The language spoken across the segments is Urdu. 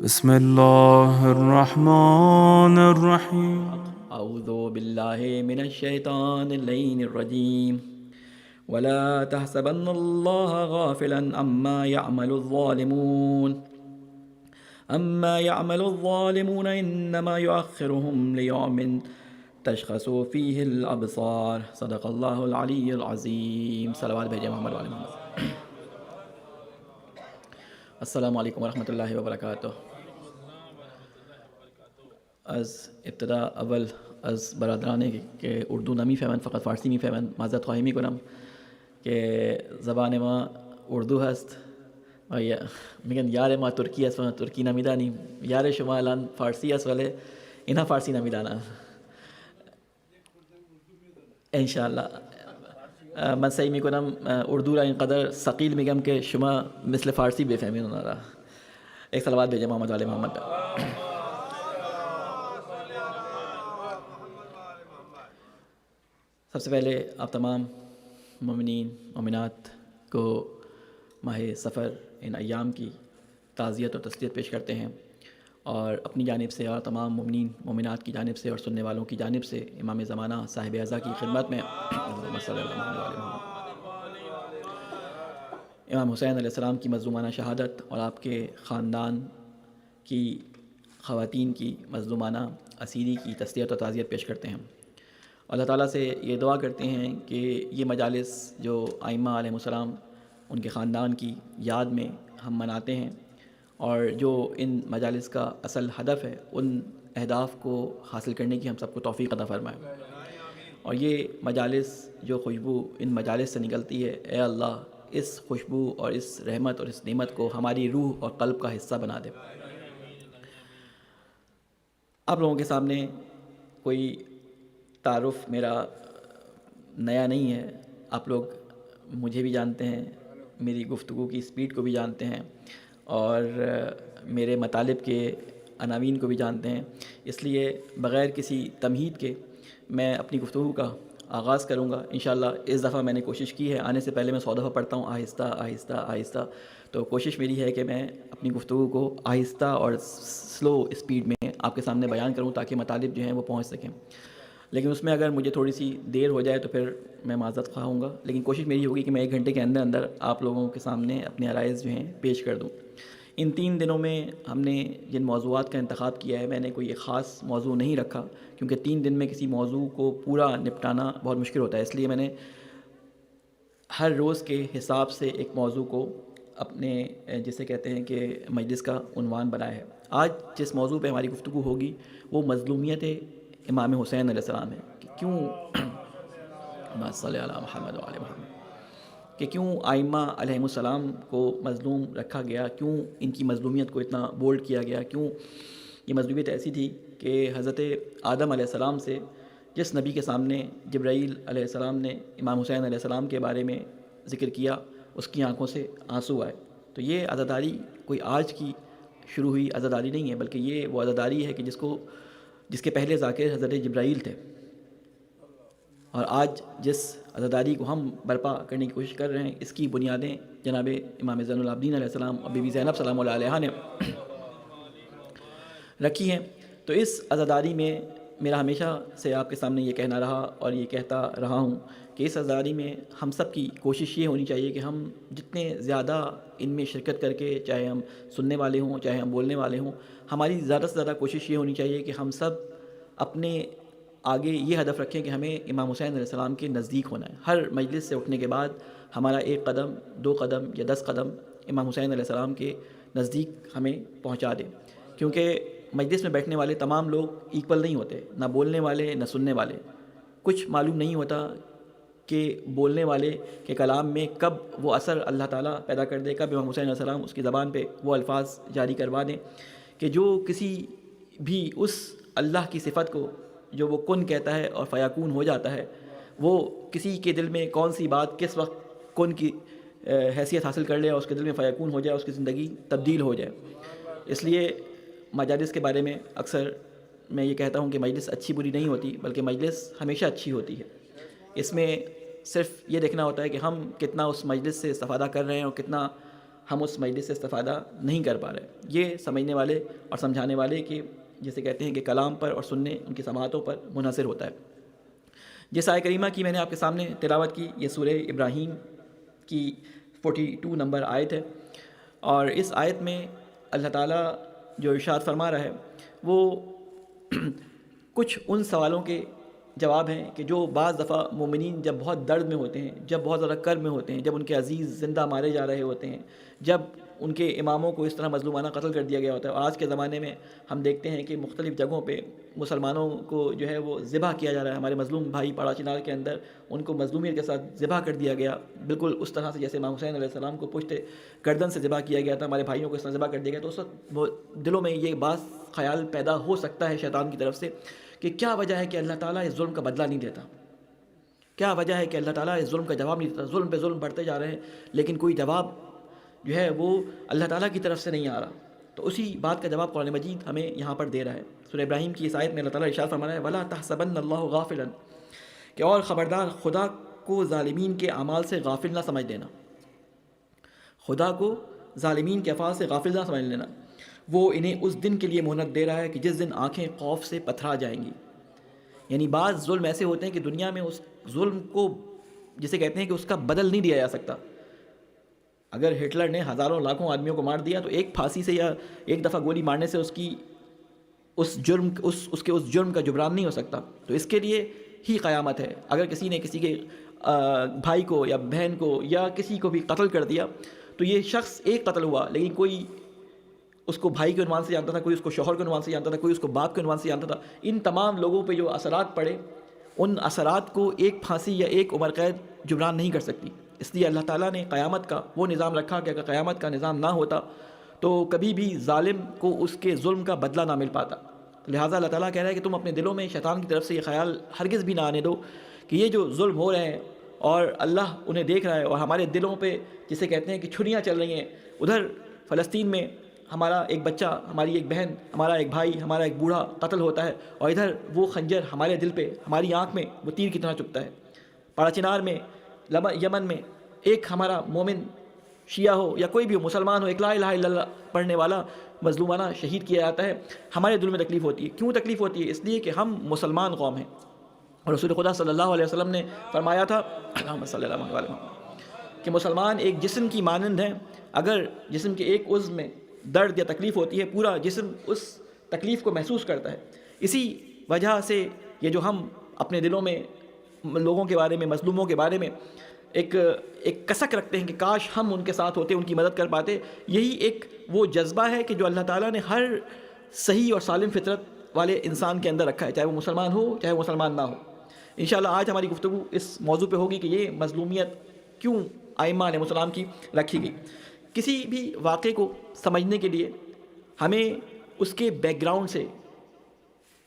بسم الله الرحمن الرحيم. اعوذ باللہ من الشیطان اللعین الرجیم ولا تحسبن اللہ غافلا عما يعمل الظالمون انما يؤخرهم ليوم تشخص فيه الابصار صدق اللہ العلی العظیم. صلوات بھیجیں محمد وعلی محمد. السلام علیکم ورحمۃ اللہ وبرکاتہ. از ابتدا اول از برادرانه که اردو نمیفهمند فقط فارسی میفهمند معذرت خواهی میکنم که زبان ما اردو هست و میگن یار ما ترکی است و ترکی نمیدانیم، یار شما الان فارسی است ولی اینها فارسی نمیدانند. انشاءالله من سعی میکنم اردو را اینقدر ثقیل میگم که شما مثل فارسی بفهمین اونها را. ایک صلوات بھیجیں محمد علی محمد. سب سے پہلے آپ تمام مومنین مومنات کو ماہ سفر ان ایام کی تعزیت اور تسلیت پیش کرتے ہیں، اور اپنی جانب سے اور تمام مومنین مومنات کی جانب سے اور سننے والوں کی جانب سے امام زمانہ صاحب اعضا کی خدمت میں امام حسین علیہ السلام کی مظلومانہ شہادت اور آپ کے خاندان کی خواتین کی مظلومانہ اسیری کی تسلیت اور تعزیت پیش کرتے ہیں. اللہ تعالیٰ سے یہ دعا کرتے ہیں کہ یہ مجالس جو ائمہ علیہ السلام ان کے خاندان کی یاد میں ہم مناتے ہیں، اور جو ان مجالس کا اصل ہدف ہے، ان اہداف کو حاصل کرنے کی ہم سب کو توفیق عطا فرمائے. اور یہ مجالس جو خوشبو ان مجالس سے نکلتی ہے، اے اللہ اس خوشبو اور اس رحمت اور اس نعمت کو ہماری روح اور قلب کا حصہ بنا دے. آپ لوگوں کے سامنے کوئی تعارف میرا نیا نہیں ہے، آپ لوگ مجھے بھی جانتے ہیں، میری گفتگو کی سپیڈ کو بھی جانتے ہیں، اور میرے مطالب کے عناوین کو بھی جانتے ہیں. اس لیے بغیر کسی تمہید کے میں اپنی گفتگو کا آغاز کروں گا. انشاءاللہ اس دفعہ میں نے کوشش کی ہے، آنے سے پہلے میں 100 دفعہ پڑھتا ہوں آہستہ آہستہ آہستہ، تو کوشش میری ہے کہ میں اپنی گفتگو کو آہستہ اور سلو سپیڈ میں آپ کے سامنے بیان کروں تاکہ مطالب جو ہیں وہ پہنچ سکیں. لیکن اس میں اگر مجھے تھوڑی سی دیر ہو جائے تو پھر میں معذرت خواہ ہوں گا، لیکن کوشش میری ہوگی کہ میں 1 گھنٹے کے اندر اندر آپ لوگوں کے سامنے اپنے عرائض جو ہیں پیش کر دوں. ان 3 دنوں میں ہم نے جن موضوعات کا انتخاب کیا ہے، میں نے کوئی ایک خاص موضوع نہیں رکھا، کیونکہ 3 دن میں کسی موضوع کو پورا نپٹانا بہت مشکل ہوتا ہے. اس لیے میں نے ہر روز کے حساب سے ایک موضوع کو اپنے جسے کہتے ہیں کہ مجلس کا عنوان بنایا ہے. آج جس موضوع پہ ہماری گفتگو ہوگی وہ مظلومیت امام حسین علیہ السلام ہے. کہ کیوں صلی اللہ علیہ محمد وعلی محمد کہ کیوں ائمہ علیہ السلام کو مظلوم رکھا گیا، کیوں ان کی مظلومیت کو اتنا بولڈ کیا گیا، کیوں یہ مظلومیت ایسی تھی کہ حضرت آدم علیہ السلام سے جس نبی کے سامنے جبرائیل علیہ السلام نے امام حسین علیہ السلام کے بارے میں ذکر کیا، اس کی آنکھوں سے آنسو آئے. تو یہ عزاداری کوئی آج کی شروع ہوئی عزاداری نہیں ہے، بلکہ یہ وہ عزاداری ہے کہ جس کے پہلے ذاکر حضرت جبرائیل تھے. اور آج جس عزاداری کو ہم برپا کرنے کی کوشش کر رہے ہیں، اس کی بنیادیں جناب امام زین العابدین علیہ السلام اور بی بی زینب سلام اللہ علیہا نے رکھی ہیں. تو اس عزاداری میں میرا ہمیشہ سے آپ کے سامنے یہ کہنا رہا اور یہ کہتا رہا ہوں کہ اس عزاداری میں ہم سب کی کوشش یہ ہونی چاہیے کہ ہم جتنے زیادہ ان میں شرکت کر کے، چاہے ہم سننے والے ہوں چاہے ہم بولنے والے ہوں، ہماری زیادہ سے زیادہ کوشش یہ ہونی چاہیے کہ ہم سب اپنے آگے یہ ہدف رکھیں کہ ہمیں امام حسین علیہ السلام کے نزدیک ہونا ہے. ہر مجلس سے اٹھنے کے بعد ہمارا 1 قدم 2 قدم یا 10 قدم امام حسین علیہ السلام کے نزدیک ہمیں پہنچا دیں، کیونکہ مجلس میں بیٹھنے والے تمام لوگ ایکول نہیں ہوتے، نہ بولنے والے نہ سننے والے. کچھ معلوم نہیں ہوتا کہ بولنے والے کے کلام میں کب وہ اثر اللہ تعالیٰ پیدا کر دے، کب امام حسین علیہ السلام اس کی زبان پہ وہ الفاظ جاری کروا دیں کہ جو کسی بھی اس اللہ کی صفت کو جو وہ کن کہتا ہے اور فیاکون ہو جاتا ہے، وہ کسی کے دل میں کون سی بات کس وقت کن کی حیثیت حاصل کر لے اور اس کے دل میں فیاکون ہو جائے، اس کی زندگی تبدیل ہو جائے. اس لیے مجالس کے بارے میں اکثر میں یہ کہتا ہوں کہ مجلس اچھی بری نہیں ہوتی، بلکہ مجلس ہمیشہ اچھی ہوتی ہے. اس میں صرف یہ دیکھنا ہوتا ہے کہ ہم کتنا اس مجلس سے استفادہ کر رہے ہیں اور کتنا ہم اس مجلس سے استفادہ نہیں کر پا رہے. یہ سمجھنے والے اور سمجھانے والے کہ جسے کہتے ہیں کہ کلام پر اور سننے ان کی سماعتوں پر منحصر ہوتا ہے. جس آیہ کریمہ کی میں نے آپ کے سامنے تلاوت کی یہ سورہ ابراہیم کی 42 نمبر آیت ہے، اور اس آیت میں اللہ تعالیٰ جو ارشاد فرما رہا ہے وہ کچھ ان سوالوں کے جواب ہیں کہ جو بعض دفعہ مومنین جب بہت درد میں ہوتے ہیں، جب بہت زیادہ کرب میں ہوتے ہیں، جب ان کے عزیز زندہ مارے جا رہے ہوتے ہیں، جب ان کے اماموں کو اس طرح مظلومانہ قتل کر دیا گیا ہوتا ہے. اور آج کے زمانے میں ہم دیکھتے ہیں کہ مختلف جگہوں پہ مسلمانوں کو جو ہے وہ ذبح کیا جا رہا ہے. ہمارے مظلوم بھائی پاڑا چنار کے اندر ان کو مظلومیت کے ساتھ ذبح کر دیا گیا، بالکل اس طرح سے جیسے امام حسین علیہ السلام کو پشت گردن سے ذبح کیا گیا تھا، ہمارے بھائیوں کو اس طرح ذبح کر دیا گیا. تو اس وقت وہ دلوں میں یہ بات خیال پیدا ہو سکتا ہے شیطان کی طرف سے کہ کیا وجہ ہے کہ اللہ تعالیٰ اس ظلم کا بدلہ نہیں دیتا، کیا وجہ ہے کہ اللہ تعالیٰ اس ظلم کا جواب نہیں دیتا. ظلم پہ ظلم بڑھتے جا رہے ہیں لیکن کوئی جواب جو ہے وہ اللہ تعالیٰ کی طرف سے نہیں آ رہا. تو اسی بات کا جواب قرآن مجید ہمیں یہاں پر دے رہا ہے. سورہ ابراہیم کی اس آیت میں اللہ تعالیٰ ارشاد فرما رہا ہے وَلَا تَحْسَبَنَّ اللَّهُ غَافِلًا، کہ اور خبردار خدا کو ظالمین کے اعمال سے غافل نہ سمجھ لینا، خدا کو ظالمین کے افعال سے غافل نہ سمجھ لینا. وہ انہیں اس دن کے لیے مہلت دے رہا ہے کہ جس دن آنکھیں خوف سے پتھرا جائیں گی. یعنی بعض ظلم ایسے ہوتے ہیں کہ دنیا میں اس ظلم کو جسے کہتے ہیں کہ اس کا بدل نہیں دیا جا سکتا. اگر ہٹلر نے ہزاروں لاکھوں آدمیوں کو مار دیا تو ایک پھانسی سے یا ایک دفعہ گولی مارنے سے اس کے جرم کا جبران نہیں ہو سکتا. تو اس کے لیے ہی قیامت ہے. اگر کسی نے کسی کے بھائی کو یا بہن کو یا کسی کو بھی قتل کر دیا تو یہ شخص ایک قتل ہوا، لیکن کوئی اس کو بھائی کے عنوان سے جانتا تھا، کوئی اس کو شوہر کے عنوان سے جانتا تھا، کوئی اس کو باپ کے عنوان سے جانتا تھا. ان تمام لوگوں پہ جو اثرات پڑے ان اثرات کو ایک پھانسی یا ایک عمر قید جبران نہیں کر سکتی. اس لیے اللہ تعالیٰ نے قیامت کا وہ نظام رکھا کہ اگر قیامت کا نظام نہ ہوتا تو کبھی بھی ظالم کو اس کے ظلم کا بدلہ نہ مل پاتا. لہٰذا اللہ تعالیٰ کہہ رہا ہے کہ تم اپنے دلوں میں شیطان کی طرف سے یہ خیال ہرگز بھی نہ آنے دو کہ یہ جو ظلم ہو رہے ہیں اور اللہ انہیں دیکھ رہا ہے، اور ہمارے دلوں پہ جسے کہتے ہیں کہ چھریاں چل رہی ہیں. ادھر فلسطین میں ہمارا ایک بچہ، ہماری ایک بہن، ہمارا ایک بھائی، ہمارا ایک بوڑھا قتل ہوتا ہے، اور ادھر وہ خنجر ہمارے دل پہ، ہماری آنکھ میں وہ تیر کی طرح چبھتا ہے. پاڑا چنار میں، یمن میں ایک ہمارا مومن شیعہ ہو یا کوئی بھی ہو، مسلمان ہو، ایک لا الہ الا اللہ پڑھنے والا مظلومانہ شہید کیا جاتا ہے. ہمارے دل میں تکلیف ہوتی ہے. کیوں تکلیف ہوتی ہے؟ اس لیے کہ ہم مسلمان قوم ہیں، اور رسول خدا صلی اللہ علیہ وسلم نے فرمایا تھا صلی اللہ علیہ وسلم کہ مسلمان ایک جسم کی مانند ہیں. اگر جسم کے ایک عضو میں درد یا تکلیف ہوتی ہے پورا جسم اس تکلیف کو محسوس کرتا ہے. اسی وجہ سے یہ جو ہم اپنے دلوں میں لوگوں کے بارے میں، مظلوموں کے بارے میں ایک کسک رکھتے ہیں کہ کاش ہم ان کے ساتھ ہوتے، ان کی مدد کر پاتے، یہی ایک وہ جذبہ ہے کہ جو اللہ تعالیٰ نے ہر صحیح اور سالم فطرت والے انسان کے اندر رکھا ہے، چاہے وہ مسلمان ہو چاہے وہ مسلمان نہ ہو. انشاءاللہ آج ہماری گفتگو اس موضوع پہ ہوگی کہ یہ مظلومیت کیوں ائمہ علیہ السلام کی رکھی گئی. کسی بھی واقعے کو سمجھنے کے لیے ہمیں اس کے بیک گراؤنڈ سے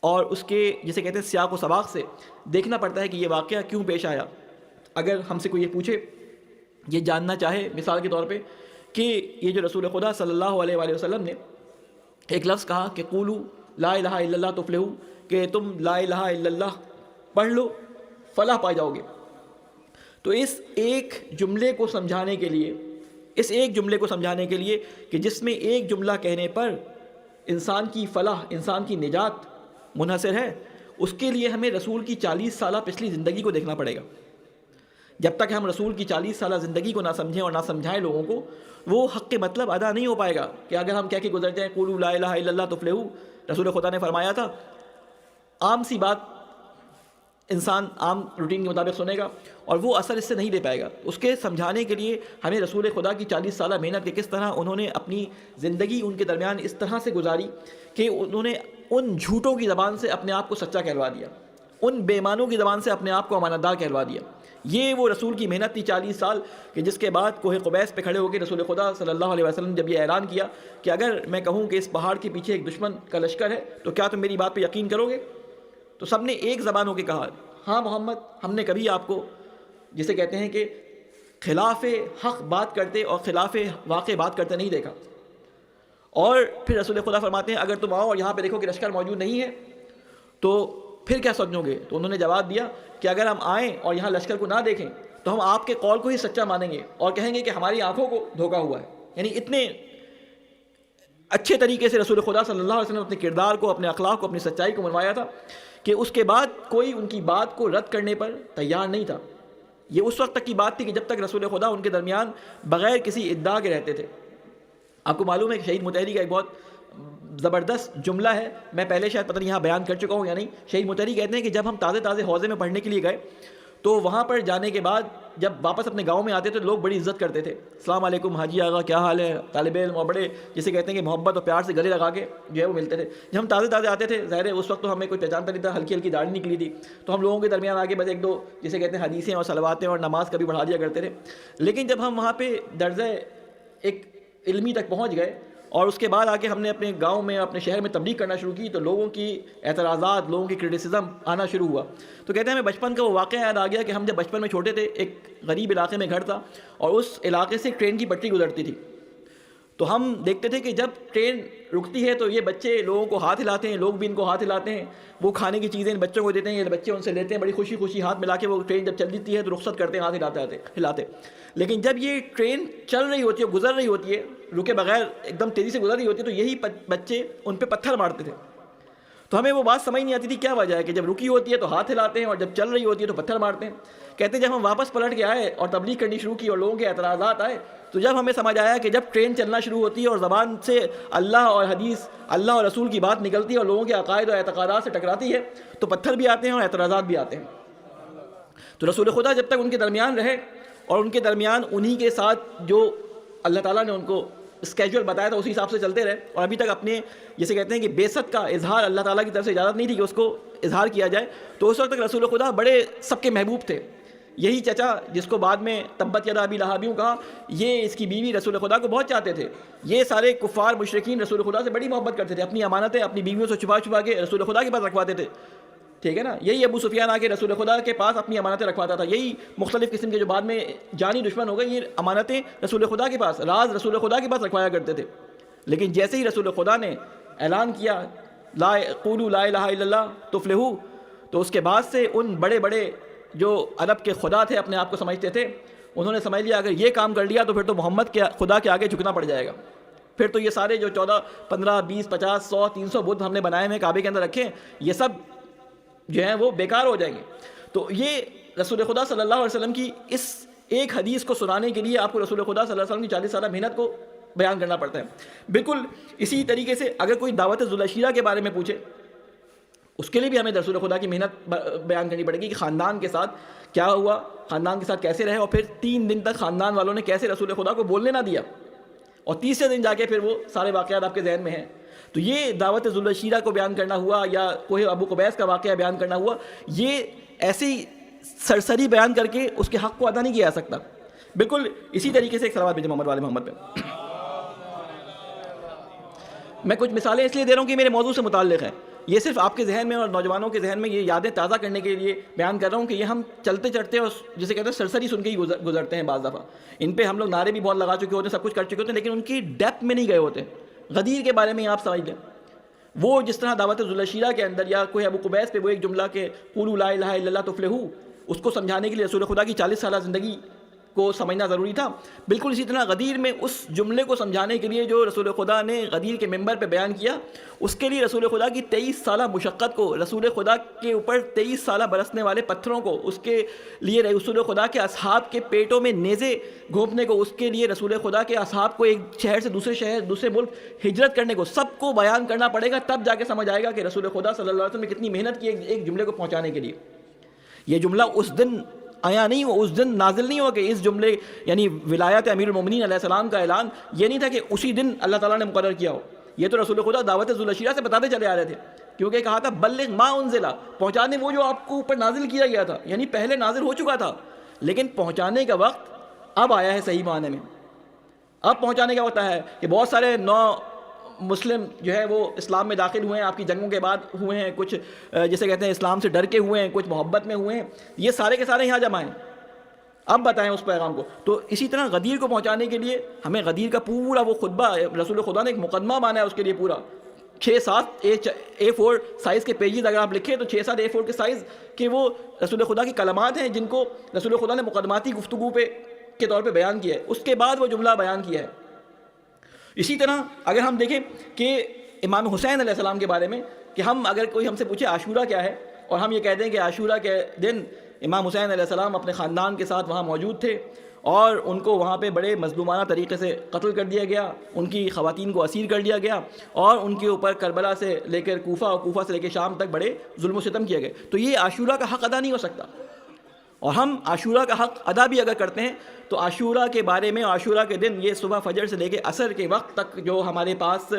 اور اس کے جسے کہتے ہیں سیاق و سباق سے دیکھنا پڑتا ہے کہ یہ واقعہ کیوں پیش آیا. اگر ہم سے کوئی یہ پوچھے، یہ جاننا چاہے مثال کے طور پہ کہ یہ جو رسول خدا صلی اللہ علیہ وآلہ وسلم نے ایک لفظ کہا کہ قولوا لا الہ الا اللہ تفلحوا، کہ تم لا الہ الا اللہ پڑھ لو فلاح پا جاؤ گے. تو اس ایک جملے کو سمجھانے کے لیے کہ جس میں ایک جملہ کہنے پر انسان کی فلاح، انسان کی نجات منحصر ہے، اس کے لیے ہمیں رسول کی 40 سالہ پچھلی زندگی کو دیکھنا پڑے گا. جب تک ہم رسول کی 40 سالہ زندگی کو نہ سمجھیں اور نہ سمجھائیں لوگوں کو، وہ حق کے مطلب ادا نہیں ہو پائے گا. کہ اگر ہم کہہ کے گزر جائیں قولوا لا الہ الا اللہ تفلحوا، رسول خدا نے فرمایا تھا عام سی بات انسان عام روٹین کے مطابق سنے گا اور وہ اثر اس سے نہیں دے پائے گا. اس کے سمجھانے کے لیے ہمیں رسول خدا کی 40 سالہ محنت کہ کس طرح انہوں نے اپنی زندگی ان کے درمیان اس طرح سے گزاری کہ انہوں نے ان جھوٹوں کی زبان سے اپنے آپ کو سچا کہلوا دیا، ان بے ایمانوں کی زبان سے اپنے آپ کو امانت دار کہلوا دیا. یہ وہ رسول کی محنت تھی 40 سال کہ جس کے بعد کوہ قبیس پہ کھڑے ہو کے رسول خدا صلی اللہ علیہ وسلم نے جب یہ اعلان کیا کہ اگر میں کہوں کہ اس پہاڑ کے پیچھے ایک دشمن کا لشکر ہے تو کیا تم میری بات پہ یقین کرو گے؟ تو سب نے ایک زبان ہو کے کہا ہاں محمد، ہم نے کبھی آپ کو جسے کہتے ہیں کہ خلاف حق بات کرتے اور خلاف واقع بات کرتے نہیں دیکھا. اور پھر رسول خدا فرماتے ہیں اگر تم آؤ اور یہاں پہ دیکھو کہ لشکر موجود نہیں ہے تو پھر کیا سمجھو گے؟ تو انہوں نے جواب دیا کہ اگر ہم آئیں اور یہاں لشکر کو نہ دیکھیں تو ہم آپ کے قول کو ہی سچا مانیں گے اور کہیں گے کہ ہماری آنکھوں کو دھوکا ہوا ہے. یعنی اتنے اچھے طریقے سے رسول خدا صلی اللہ علیہ وسلم اپنے کردار کو، اپنے اخلاق کو، اپنی سچائی کو منوایا تھا کہ اس کے بعد کوئی ان کی بات کو رد کرنے پر تیار نہیں تھا۔ یہ اس وقت تک کی بات تھی کہ جب تک رسول خدا ان کے درمیان بغیر کسی ادعا کے رہتے تھے۔ آپ کو معلوم ہے کہ شہید مطہری کا ایک بہت زبردست جملہ ہے، میں پہلے شاید پتہ نہیں یہاں بیان کر چکا ہوں یا نہیں۔ شہید مطہری کہتے ہیں کہ جب ہم تازے حوضے میں پڑھنے کے لیے گئے تو وہاں پر جانے کے بعد جب واپس اپنے گاؤں میں آتے تھے تو لوگ بڑی عزت کرتے تھے، السلام علیکم حاجی آغا، کیا حال ہے، طالب علم، اور بڑے جسے کہتے ہیں کہ محبت اور پیار سے گلے لگا کے جو ہے وہ ملتے تھے۔ جب ہم تازے آتے تھے، ظاہر ہے اس وقت تو ہمیں کوئی پہچانتا نہیں تھا، ہلکی ہلکی داڑھی نکلی تھی، تو ہم لوگوں کے درمیان آگے بس ایک دو جسے کہتے ہیں حدیثیں اور صلواتیں اور نماز کبھی بڑھا دیا کرتے تھے۔ لیکن جب ہم وہاں پہ درجہ ایک علمی تک پہنچ گئے اور اس کے بعد آ کے ہم نے اپنے گاؤں میں، اپنے شہر میں تبلیغ کرنا شروع کی، تو لوگوں کی اعتراضات، لوگوں کی کرٹیسزم آنا شروع ہوا۔ تو کہتے ہیں ہمیں بچپن کا وہ واقعہ یاد آ گیا کہ ہم جب بچپن میں چھوٹے تھے، ایک غریب علاقے میں گھر تھا اور اس علاقے سے ٹرین کی پٹری گزرتی تھی، تو ہم دیکھتے تھے کہ جب ٹرین رکتی ہے تو یہ بچے لوگوں کو ہاتھ ہلاتے ہیں، لوگ بھی ان کو ہاتھ ہلاتے ہیں، وہ کھانے کی چیزیں ان بچوں کو دیتے ہیں، یہ بچے ان سے لیتے ہیں، بڑی خوشی خوشی ہاتھ ملا کے وہ ٹرین جب چل دیتی ہے تو رخصت کرتے ہیں ہاتھ ہلاتے۔ لیکن جب یہ ٹرین چل رہی ہوتی ہے، گزر رہی ہوتی ہے، رکے بغیر ایک دم تیزی سے گزر رہی ہوتی ہے، تو یہی بچے ان پہ پتھر مارتے تھے۔ تو ہمیں وہ بات سمجھ نہیں آتی تھی کیا وجہ ہے کہ جب رکی ہوتی ہے تو ہاتھ ہلاتے ہیں اور جب چل رہی ہوتی ہے تو پتھر مارتے ہیں۔ کہتے ہیں جب ہم واپس پلٹ کے آئے اور تبلیغ کرنی شروع کی اور لوگوں کے اعتراضات آئے تو جب ہمیں سمجھ آیا کہ جب ٹرین چلنا شروع ہوتی ہے اور زبان سے اللہ اور حدیث، اللہ اور رسول کی بات نکلتی ہے اور لوگوں کے عقائد اور اعتقادات سے ٹکراتی ہے تو پتھر بھی آتے ہیں اور اعتراضات بھی آتے ہیں۔ تو رسول خدا جب تک ان کے درمیان رہے اور ان کے درمیان انہی کے ساتھ جو اللہ تعالیٰ نے ان کو اسکیجول بتایا تھا اسی حساب سے چلتے رہے، اور ابھی تک اپنے جسے کہتے ہیں کہ بعثت کا اظہار اللہ تعالیٰ کی طرف سے اجازت نہیں تھی کہ اس کو اظہار کیا جائے، تو اس وقت تک رسول خدا بڑے سب کے محبوب تھے۔ یہی چچا جس کو بعد میں تبت یدا ابی لہب کہا، یہ اس کی بیوی رسول خدا کو بہت چاہتے تھے۔ یہ سارے کفار مشرکین رسول خدا سے بڑی محبت کرتے تھے، اپنی امانتیں اپنی بیویوں سے چھپا کے رسول خدا کے پاس رکھواتے تھے، ٹھیک ہے نا۔ یہی ابو سفیان آ کے رسول خدا کے پاس اپنی امانتیں رکھواتا تھا، یہی مختلف قسم کے جو بعد میں جانی دشمن ہو گئے، یہ امانتیں رسول خدا کے پاس، راز رسول خدا کے پاس رکھوایا کرتے تھے۔ لیکن جیسے ہی رسول خدا نے اعلان کیا لا قولوا لا الہ الا اللہ تفلحوا، تو اس کے بعد سے ان بڑے بڑے جو عرب کے خدا تھے، اپنے آپ کو سمجھتے تھے، انہوں نے سمجھ لیا اگر یہ کام کر لیا تو پھر تو محمد کے خدا کے آگے جھکنا پڑ جائے گا، پھر تو یہ سارے جو 14 15 20 50 100 300 بدھ ہم نے بنائے ہیں کعبے کے اندر رکھے ہیں، یہ سب جو ہیں وہ بیکار ہو جائیں گے۔ تو یہ رسول خدا صلی اللہ علیہ وسلم کی اس ایک حدیث کو سنانے کے لیے آپ کو رسول خدا صلی اللہ علیہ وسلم کی 40 سالہ محنت کو بیان کرنا پڑتا ہے۔ بالکل اسی طریقے سے اگر کوئی دعوت ذوالعشیرہ کے بارے میں پوچھے، اس کے لیے بھی ہمیں رسول خدا کی محنت بیان کرنی پڑے گی کہ خاندان کے ساتھ کیا ہوا، خاندان کے ساتھ کیسے رہے، اور پھر 3 دن تک خاندان والوں نے کیسے رسول خدا کو بولنے نہ دیا، اور تیسرے دن جا کے پھر وہ سارے واقعات آپ کے ذہن میں ہیں۔ تو یہ دعوت ذوالعشیرہ کو بیان کرنا ہوا یا کوہ ابو قبیس کا واقعہ بیان کرنا ہوا، یہ ایسی سرسری بیان کر کے اس کے حق کو ادا نہیں کیا جا سکتا۔ بالکل اسی طریقے سے ایک صلوات بھیجیں محمد والے محمد پہ۔ میں کچھ مثالیں اس لیے دے رہا ہوں کہ میرے موضوع سے متعلق ہیں، یہ صرف آپ کے ذہن میں اور نوجوانوں کے ذہن میں یہ یادیں تازہ کرنے کے لیے بیان کر رہا ہوں کہ یہ ہم چلتے چڑھتے اور جسے کہتے ہیں سرسری سن کے ہی گزرتے ہیں۔ بعض دفعہ ان پہ ہم لوگ نعرے بھی بہت لگا چکے ہوتے ہیں، سب کچھ کر چکے ہوتے ہیں، لیکن ان کی ڈیپتھ میں نہیں گئے ہوتے۔ غدیر کے بارے میں آپ سمجھ لیں، وہ جس طرح دعوت ذوالعشیرہ کے اندر یا کوئی ابو قبیس پہ وہ ایک جملہ کہ قولوا لا الہ الا اللہ تفلحوا، اس کو سمجھانے کے لیے رسول خدا کی 40 سالہ زندگی کو سمجھنا ضروری تھا، بالکل اسی طرح غدیر میں اس جملے کو سمجھانے کے لیے جو رسول خدا نے غدیر کے ممبر پہ بیان کیا، اس کے لیے رسول خدا کی 23 سالہ مشقت کو، رسول خدا کے اوپر 23 سالہ برسنے والے پتھروں کو، اس کے لیے رسول خدا کے اصحاب کے پیٹوں میں نیزے گھونپنے کو، اس کے لیے رسول خدا کے اصحاب کو ایک شہر سے دوسرے شہر، دوسرے ملک ہجرت کرنے کو، سب کو بیان کرنا پڑے گا، تب جا کے سمجھ آئے گا کہ رسول خدا صلی اللہ علیہ وسلم نے کتنی محنت کی ایک جملے کو پہنچانے کے لیے۔ یہ جملہ اس دن آیا نہیں ہو، اس دن نازل نہیں ہو کہ اس جملے یعنی ولایت امیر المومنین علیہ السلام کا اعلان یہ نہیں تھا کہ اسی دن اللہ تعالیٰ نے مقرر کیا ہو، یہ تو رسول خدا دعوت ذوالعشیرہ سے بتاتے چلے آ رہے تھے، کیونکہ کہا تھا بلغ ما انزل، پہنچانے وہ جو آپ کو اوپر نازل کیا گیا تھا، یعنی پہلے نازل ہو چکا تھا، لیکن پہنچانے کا وقت اب آیا ہے صحیح معنی میں، اب پہنچانے کا وقت آیا ہے کہ بہت سارے مسلم جو ہے وہ اسلام میں داخل ہوئے ہیں، آپ کی جنگوں کے بعد ہوئے ہیں، کچھ جسے کہتے ہیں اسلام سے ڈر کے ہوئے ہیں، کچھ محبت میں ہوئے ہیں، یہ سارے کے سارے یہاں جمع ہیں، اب بتائیں اس پیغام کو۔ تو اسی طرح غدیر کو پہنچانے کے لیے ہمیں غدیر کا پورا وہ خطبہ رسول خدا نے ایک مقدمہ مانا ہے اس کے لیے، پورا 6-7 A4 سائز کے پیجز اگر آپ لکھیں تو 6-7 A4 کے سائز کہ وہ رسول خدا کی کلمات ہیں جن کو رسول خدا نے مقدماتی گفتگو کے طور پہ بیان کیا ہے، اس کے بعد وہ جملہ بیان کیا ہے۔ اسی طرح اگر ہم دیکھیں کہ امام حسین علیہ السلام کے بارے میں، کہ اگر کوئی ہم سے پوچھے عاشورہ کیا ہے، اور ہم یہ کہہ دیں کہ عاشورہ کے دن امام حسین علیہ السلام اپنے خاندان کے ساتھ وہاں موجود تھے اور ان کو وہاں پہ بڑے مظلومانہ طریقے سے قتل کر دیا گیا، ان کی خواتین کو اسیر کر لیا گیا، اور ان کے اوپر کربلا سے لے کر کوفہ اور کوفہ سے لے کے شام تک بڑے ظلم و ستم کیے گئے، تو یہ عاشورہ کا حق ادا نہیں ہو سکتا۔ اور ہم عاشورہ کا حق ادا بھی اگر کرتے ہیں تو عاشورہ کے بارے میں، عاشورہ کے دن یہ صبح فجر سے لے کے عصر کے وقت تک جو ہمارے پاس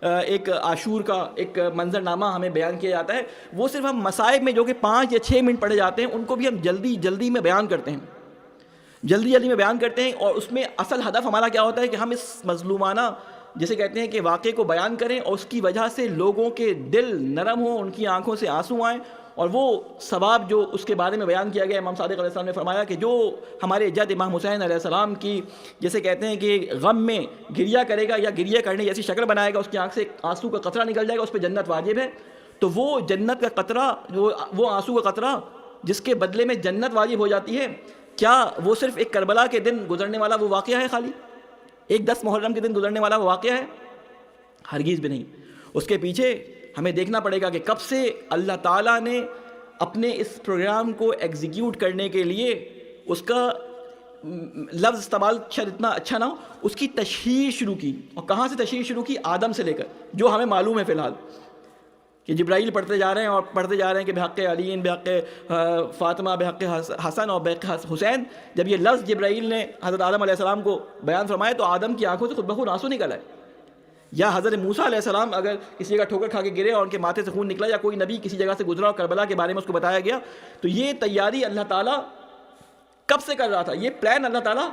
ایک عاشور کا ایک منظرنامہ ہمیں بیان کیا جاتا ہے، وہ صرف ہم مصائب میں جو کہ 5 یا 6 منٹ پڑھے جاتے ہیں ان کو بھی ہم جلدی میں بیان کرتے ہیں، جلدی میں بیان کرتے ہیں، اور اس میں اصل ہدف ہمارا کیا ہوتا ہے کہ ہم اس مظلومانہ جسے کہتے ہیں کہ واقعے کو بیان کریں، اور اس کی وجہ سے لوگوں کے دل نرم ہوں، ان کی آنکھوں سے آنسو آئیں، اور وہ ثواب جو اس کے بارے میں بیان کیا گیا، امام صادق علیہ السلام نے فرمایا کہ جو ہمارے جد امام حسین علیہ السلام کی جسے کہتے ہیں کہ غم میں گریہ کرے گا یا گریہ کرنے جیسی شکل بنائے گا، اس کی آنکھ سے آنسو کا قطرہ نکل جائے گا، اس پہ جنت واجب ہے، تو وہ جنت کا قطرہ، وہ آنسو کا قطرہ جس کے بدلے میں جنت واجب ہو جاتی ہے، کیا وہ صرف ایک کربلا کے دن گزرنے والا وہ واقعہ ہے، خالی ایک 10 محرم کے دن گزرنے والا وہ واقعہ ہے؟ ہرگز بھی نہیں۔ اس کے پیچھے ہمیں دیکھنا پڑے گا کہ کب سے اللہ تعالیٰ نے اپنے اس پروگرام کو ایگزیکیوٹ کرنے کے لیے اس کا لفظ استعمال شاید اتنا اچھا نہ ہو، اس کی تشہیر شروع کی، اور کہاں سے تشہیر شروع کی؟ آدم سے لے کر، جو ہمیں معلوم ہے فی الحال کہ جبرائیل پڑھتے جا رہے ہیں اور پڑھتے جا رہے ہیں کہ بحق علی، بحق فاطمہ، بحق حسن اور بحق حسین۔ جب یہ لفظ جبرائیل نے حضرت آدم علیہ السلام کو بیان فرمائے تو آدم کی آنکھوں سے خود بخود آنسو نکل آئے۔ یا حضرت موسیٰ علیہ السلام اگر کسی جگہ ٹھوکر کھا کے گرے اور ان کے ماتھے سے خون نکلا، یا کوئی نبی کسی جگہ سے گزرا اور کربلا کے بارے میں اس کو بتایا گیا، تو یہ تیاری اللہ تعالیٰ کب سے کر رہا تھا، یہ پلان اللہ تعالیٰ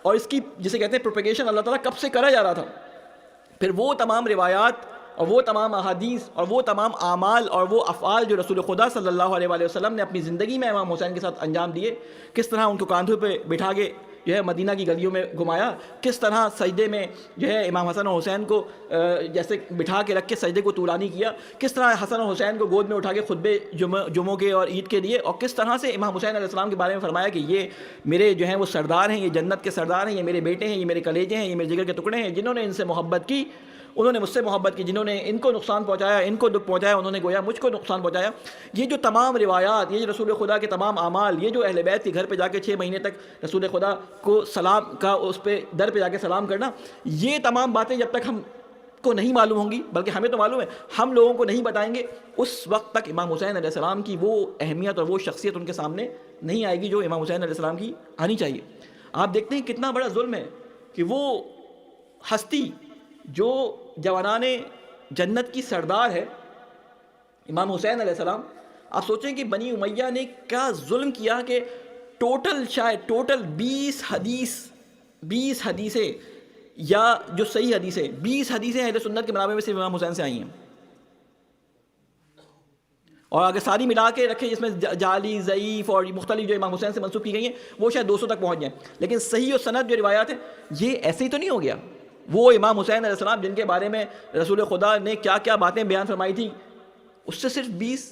اور اس کی جسے کہتے ہیں پروپیگیشن اللہ تعالیٰ کب سے کرا جا رہا تھا۔ پھر وہ تمام روایات اور وہ تمام احادیث اور وہ تمام اعمال اور وہ افعال جو رسول خدا صلی اللہ علیہ وآلہ وسلم نے اپنی زندگی میں امام حسین کے ساتھ انجام دیے، کس طرح ان کو کاندھوں پہ بٹھا کے جو ہے مدینہ کی گلیوں میں گھمایا، کس طرح سجدے میں جو ہے امام حسن اور حسین کو جیسے بٹھا کے رکھ کے سجدے کو طولانی کیا، کس طرح حسن اور حسین کو گود میں اٹھا کے خطبے جمعوں کے اور عید کے دیے، اور کس طرح سے امام حسین علیہ السلام کے بارے میں فرمایا کہ یہ میرے جو ہیں وہ سردار ہیں، یہ جنت کے سردار ہیں، یہ میرے بیٹے ہیں، یہ میرے کلیجے ہیں، یہ میرے جگر کے ٹکڑے ہیں، جنہوں نے ان سے محبت کی انہوں نے مجھ سے محبت کی، جنہوں نے ان کو نقصان پہنچایا، ان کو دکھ پہنچایا، انہوں نے گویا مجھ کو نقصان پہنچایا۔ یہ جو تمام روایات، یہ جو رسول خدا کے تمام اعمال، یہ جو اہل بیت کے گھر پہ جا کے 6 مہینے تک رسول خدا کو سلام کا، اس پہ در پہ جا کے سلام کرنا، یہ تمام باتیں جب تک ہم کو نہیں معلوم ہوں گی، بلکہ ہمیں تو معلوم ہے، ہم لوگوں کو نہیں بتائیں گے، اس وقت تک امام حسین علیہ السلام کی وہ اہمیت اور وہ شخصیت ان کے سامنے نہیں آئے گی جو امام حسین علیہ السلام کی آنی چاہیے۔ آپ دیکھتے ہیں کتنا بڑا ظلم ہے کہ وہ ہستی جو جوانان جنت کی سردار ہے، امام حسین علیہ السلام، آپ سوچیں کہ بنی امیہ نے کیا ظلم کیا کہ ٹوٹل 20 حدیثیں یا جو صحیح حدیثیں 20 حدیثیں اہل سنت کے منابع میں صرف امام حسین سے آئی ہیں، اور اگر ساری ملا کے رکھیں جس میں جعلی، ضعیف اور مختلف جو امام حسین سے منسوب کی گئی ہیں وہ شاید 200 تک پہنچ جائیں، لیکن صحیح و سند جو روایات ہیں یہ ایسے ہی تو نہیں ہو گیا۔ وہ امام حسین علیہ السلام جن کے بارے میں رسول خدا نے کیا کیا باتیں بیان فرمائی تھی، اس سے صرف 20،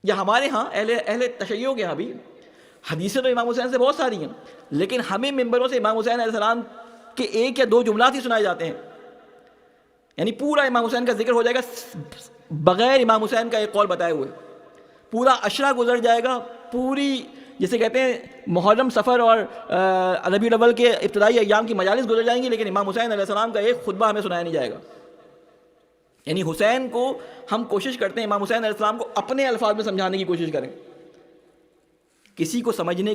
یا ہمارے ہاں اہل تشیع کے ہاں بھی حدیثیں تو امام حسین سے بہت ساری ہیں، لیکن ہمیں ممبروں سے امام حسین علیہ السلام کے 1 یا 2 جملات ہی سنائے جاتے ہیں، یعنی پورا امام حسین کا ذکر ہو جائے گا بغیر امام حسین کا ایک قول بتائے ہوئے، پورا عشرہ گزر جائے گا، پوری جسے کہتے ہیں محرم، صفر اور ربیع الاول کے ابتدائی ایام کی مجالس گزر جائیں گی، لیکن امام حسین علیہ السلام کا ایک خطبہ ہمیں سنایا نہیں جائے گا۔ یعنی حسین کو ہم کوشش کرتے ہیں امام حسین علیہ السلام کو اپنے الفاظ میں سمجھانے کی کوشش کریں، کسی کو سمجھنے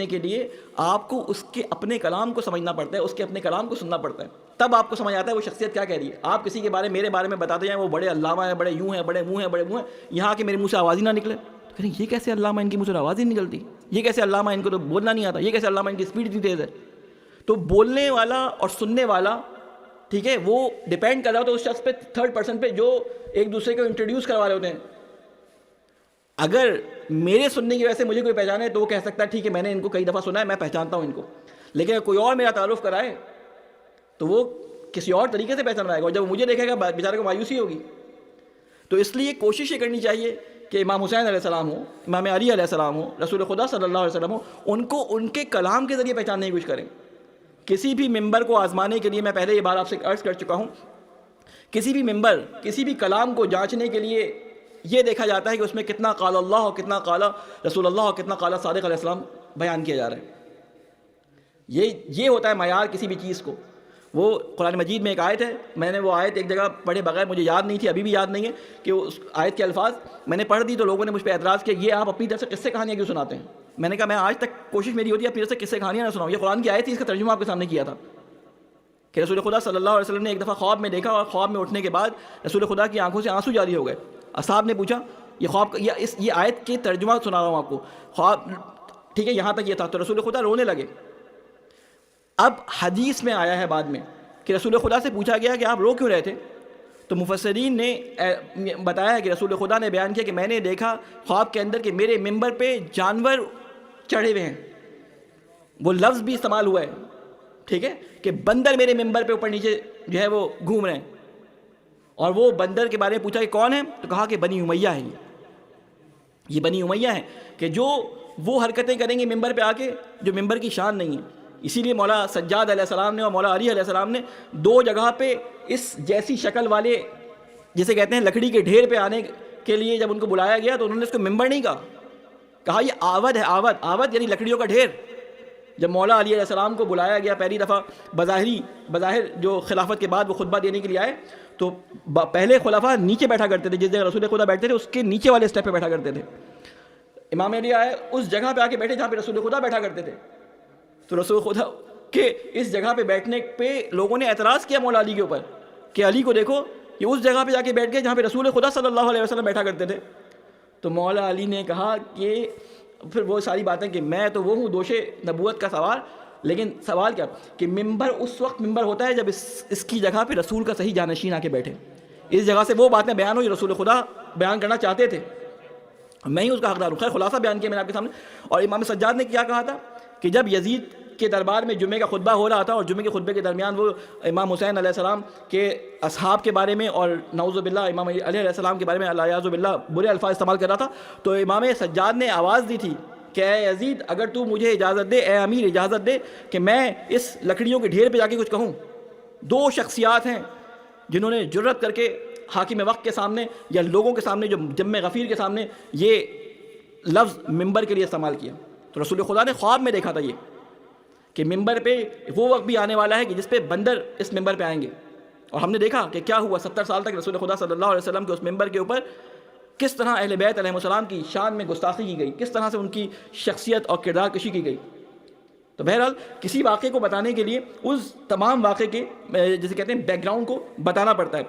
کے لیے آپ کو اس کے اپنے کلام کو سمجھنا پڑتا ہے، اس کے اپنے کلام کو سننا پڑتا ہے، تب آپ کو سمجھ آتا ہے وہ شخصیت کیا کہہ رہی ہے۔ آپ کسی کے میرے بارے میں بتاتے جائیں وہ بڑے علامہ ہیں، بڑے یوں ہیں، بڑے منہ ہیں، یہاں کہ میرے منہ سے آواز ہی نہ نکلے، کہیں یہ کیسے علامہ، ان کی منہ سے آواز ہی نہیں نکلتی، یہ کیسے علامہ، ان کو تو بولنا نہیں آتا، یہ کیسے علامہ، ان کی اسپیڈ اتنی تیز ہے۔ تو بولنے والا اور سننے والا، ٹھیک ہے، وہ ڈیپینڈ کر رہا ہوتا ہے اس شخص پہ، 3rd پرسن پہ، جو ایک دوسرے کو انٹروڈیوس کروا رہے ہوتے ہیں۔ اگر میرے سننے کی وجہ سے مجھے کوئی پہچانے تو وہ کہہ سکتا ہے ٹھیک ہے میں نے ان کو کئی دفعہ سنا ہے، میں پہچانتا ہوں ان کو، لیکن اگر کوئی اور میرا تعارف کرائے تو وہ کسی اور طریقے سے پہچان رہے گا، اور جب مجھے دیکھے گا بیچارے کو مایوسی ہوگی۔ تو اس لیے کوشش یہ کرنی چاہیے کہ امام حسین علیہ السلام ہو، امام علی علیہ السلام ہو، رسول خدا صلی اللہ علیہ وسلم ہو، ان کو ان کے کلام کے ذریعے پہچاننے کی کوشش کریں، کسی بھی ممبر کو آزمانے کے لیے، میں پہلے یہ بات آپ سے عرض کر چکا ہوں، کسی بھی ممبر، کسی بھی کلام کو جانچنے کے لیے یہ دیکھا جاتا ہے کہ اس میں کتنا قال اللہ اور کتنا قال رسول اللہ اور کتنا قال صادق علیہ السلام بیان کیا جا رہا ہے۔ یہ ہوتا ہے معیار کسی بھی چیز کو۔ وہ قرآن مجید میں ایک آیت ہے، میں نے وہ آیت ایک جگہ پڑھے بغیر مجھے یاد نہیں تھی، ابھی بھی یاد نہیں ہے کہ اس آیت کے الفاظ میں نے پڑھ دی تو لوگوں نے مجھ پہ اعتراض کیا، یہ آپ اپنی طرف سے قصے کہانیاں کیوں سناتے ہیں؟ میں نے کہا میں آج تک کوشش میری ہوتی ہے اپنی طرف سے قصے کہانیاں نہ سناؤں، یہ قرآن کی آیت تھی، اس کا ترجمہ آپ کے سامنے کیا تھا کہ رسول خدا صلی اللہ علیہ وسلم نے ایک دفعہ خواب میں دیکھا، اور خواب میں اٹھنے کے بعد رسول خدا کی آنکھوں سے آنسو جاری ہو گئے۔ اصحاب نے پوچھا یہ خواب یہ آیت کے ترجمہ سنا رہا ہوں آپ کو، خواب ٹھیک ہے یہاں تک یہ تھا، تو رسول خدا رونے لگے۔ اب حدیث میں آیا ہے بعد میں کہ رسول خدا سے پوچھا گیا کہ آپ رو کیوں رہے تھے، تو مفسرین نے بتایا کہ رسول خدا نے بیان کیا کہ میں نے دیکھا خواب کے اندر کہ میرے ممبر پہ جانور چڑھے ہوئے ہیں، وہ لفظ بھی استعمال ہوا ہے، ٹھیک ہے، کہ بندر میرے ممبر پہ اوپر نیچے جو ہے وہ گھوم رہے ہیں، اور وہ بندر کے بارے میں پوچھا کہ کون ہے، تو کہا کہ بنی امیہ ہے، یہ بنی امیہ ہے کہ جو وہ حرکتیں کریں گے ممبر پہ آ کے جو ممبر کی شان نہیں ہے۔ اسی لیے مولا سجاد علیہ السلام نے اور مولا علی علیہ السلام نے دو جگہ پہ اس جیسی شکل والے جسے کہتے ہیں لکڑی کے ڈھیر پہ آنے کے لیے جب ان کو بلایا گیا تو انہوں نے اس کو ممبر نہیں کہا یہ آود ہے، آود یعنی لکڑیوں کا ڈھیر۔ جب مولا علی علیہ السلام کو بلایا گیا پہلی دفعہ بظاہر جو خلافت کے بعد وہ خطبہ دینے کے لیے آئے، تو پہلے خلفاء نیچے بیٹھا کرتے تھے، جس جگہ رسول خدا بیٹھتے تھے اس کے نیچے والے اسٹیپ پہ بیٹھا کرتے تھے۔ امام علی آئے اس جگہ پہ آ کے بیٹھے جہاں پہ رسول خدا بیٹھا کرتے تھے، تو رسول خدا کے اس جگہ پہ بیٹھنے پہ لوگوں نے اعتراض کیا مولا علی کے اوپر کہ علی کو دیکھو یہ اس جگہ پہ جا کے بیٹھ گئے جہاں پہ رسول خدا صلی اللہ علیہ وسلم بیٹھا کرتے تھے۔ تو مولا علی نے کہا کہ پھر وہ ساری باتیں کہ میں تو وہ ہوں دوش نبوت کا سوال، لیکن سوال کیا کہ ممبر اس وقت ممبر ہوتا ہے جب اس کی جگہ پہ رسول کا صحیح جانشین آ کے بیٹھے، اس جگہ سے وہ باتیں بیان ہوئی رسول خدا بیان کرنا چاہتے تھے، میں ہی اس کا حقدار ہوں۔ خیر خلاصہ بیان کیا میں نے آپ کے سامنے۔ اور امام سجاد نے کیا کہا تھا کہ جب یزید کے دربار میں جمعے کا خطبہ ہو رہا تھا اور جمعے کے خطبے کے درمیان وہ امام حسین علیہ السلام کے اصحاب کے بارے میں اور نعوذ باللہ امام علی علیہ السلام کے بارے میں الیاذ باللہ برے الفاظ استعمال کر رہا تھا، تو امام سجاد نے آواز دی تھی کہ اے یزید اگر تو مجھے اجازت دے، اے امیر اجازت دے کہ میں اس لکڑیوں کے ڈھیر پہ جا کے کچھ کہوں۔ دو شخصیات ہیں جنہوں نے جرت کر کے حاکم وقت کے سامنے یا لوگوں کے سامنے جو جم غفیر کے سامنے یہ لفظ ممبر کے لیے استعمال کیا۔ تو رسول خدا نے خواب میں دیکھا تھا یہ کہ ممبر پہ وہ وقت بھی آنے والا ہے کہ جس پہ بندر اس ممبر پہ آئیں گے، اور ہم نے دیکھا کہ کیا ہوا 70 سال تک رسول خدا صلی اللہ علیہ وسلم کے اس ممبر کے اوپر کس طرح اہل بیت علیہ السلام کی شان میں گستاخی کی گئی، کس طرح سے ان کی شخصیت اور کردار کشی کی گئی۔ تو بہرحال کسی واقعے کو بتانے کے لیے اس تمام واقعے کے جسے کہتے ہیں بیک گراؤنڈ کو بتانا پڑتا ہے۔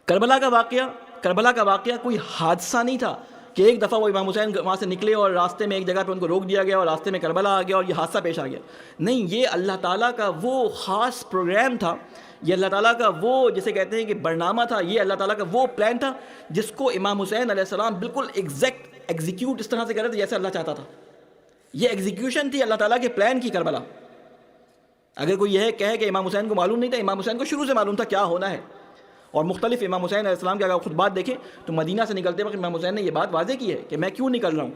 کربلا کا واقعہ کوئی حادثہ نہیں تھا کہ ایک دفعہ وہ امام حسین وہاں سے نکلے اور راستے میں ایک جگہ پہ ان کو روک دیا گیا اور راستے میں کربلا آ گیا اور یہ حادثہ پیش آ گیا۔ نہیں، یہ اللہ تعالیٰ کا وہ خاص پروگرام تھا، یہ اللہ تعالیٰ کا وہ جسے کہتے ہیں کہ برنامہ تھا، یہ اللہ تعالیٰ کا وہ پلان تھا جس کو امام حسین علیہ السلام بالکل ایگزیکٹ ایگزیکیوٹ اس طرح سے کر رہے تھے جیسے اللہ چاہتا تھا۔ یہ ایگزیکیوشن تھی اللہ تعالیٰ کے پلان کی کربلا۔ اگر کوئی یہ کہے کہ امام حسین کو معلوم نہیں تھا، امام حسین کو شروع سے معلوم تھا کیا ہونا ہے۔ اور مختلف امام حسین علیہ السلام کے اگر خطبات دیکھیں تو مدینہ سے نکلتے وقت امام حسین نے یہ بات واضح کی ہے کہ میں کیوں نکل رہا ہوں،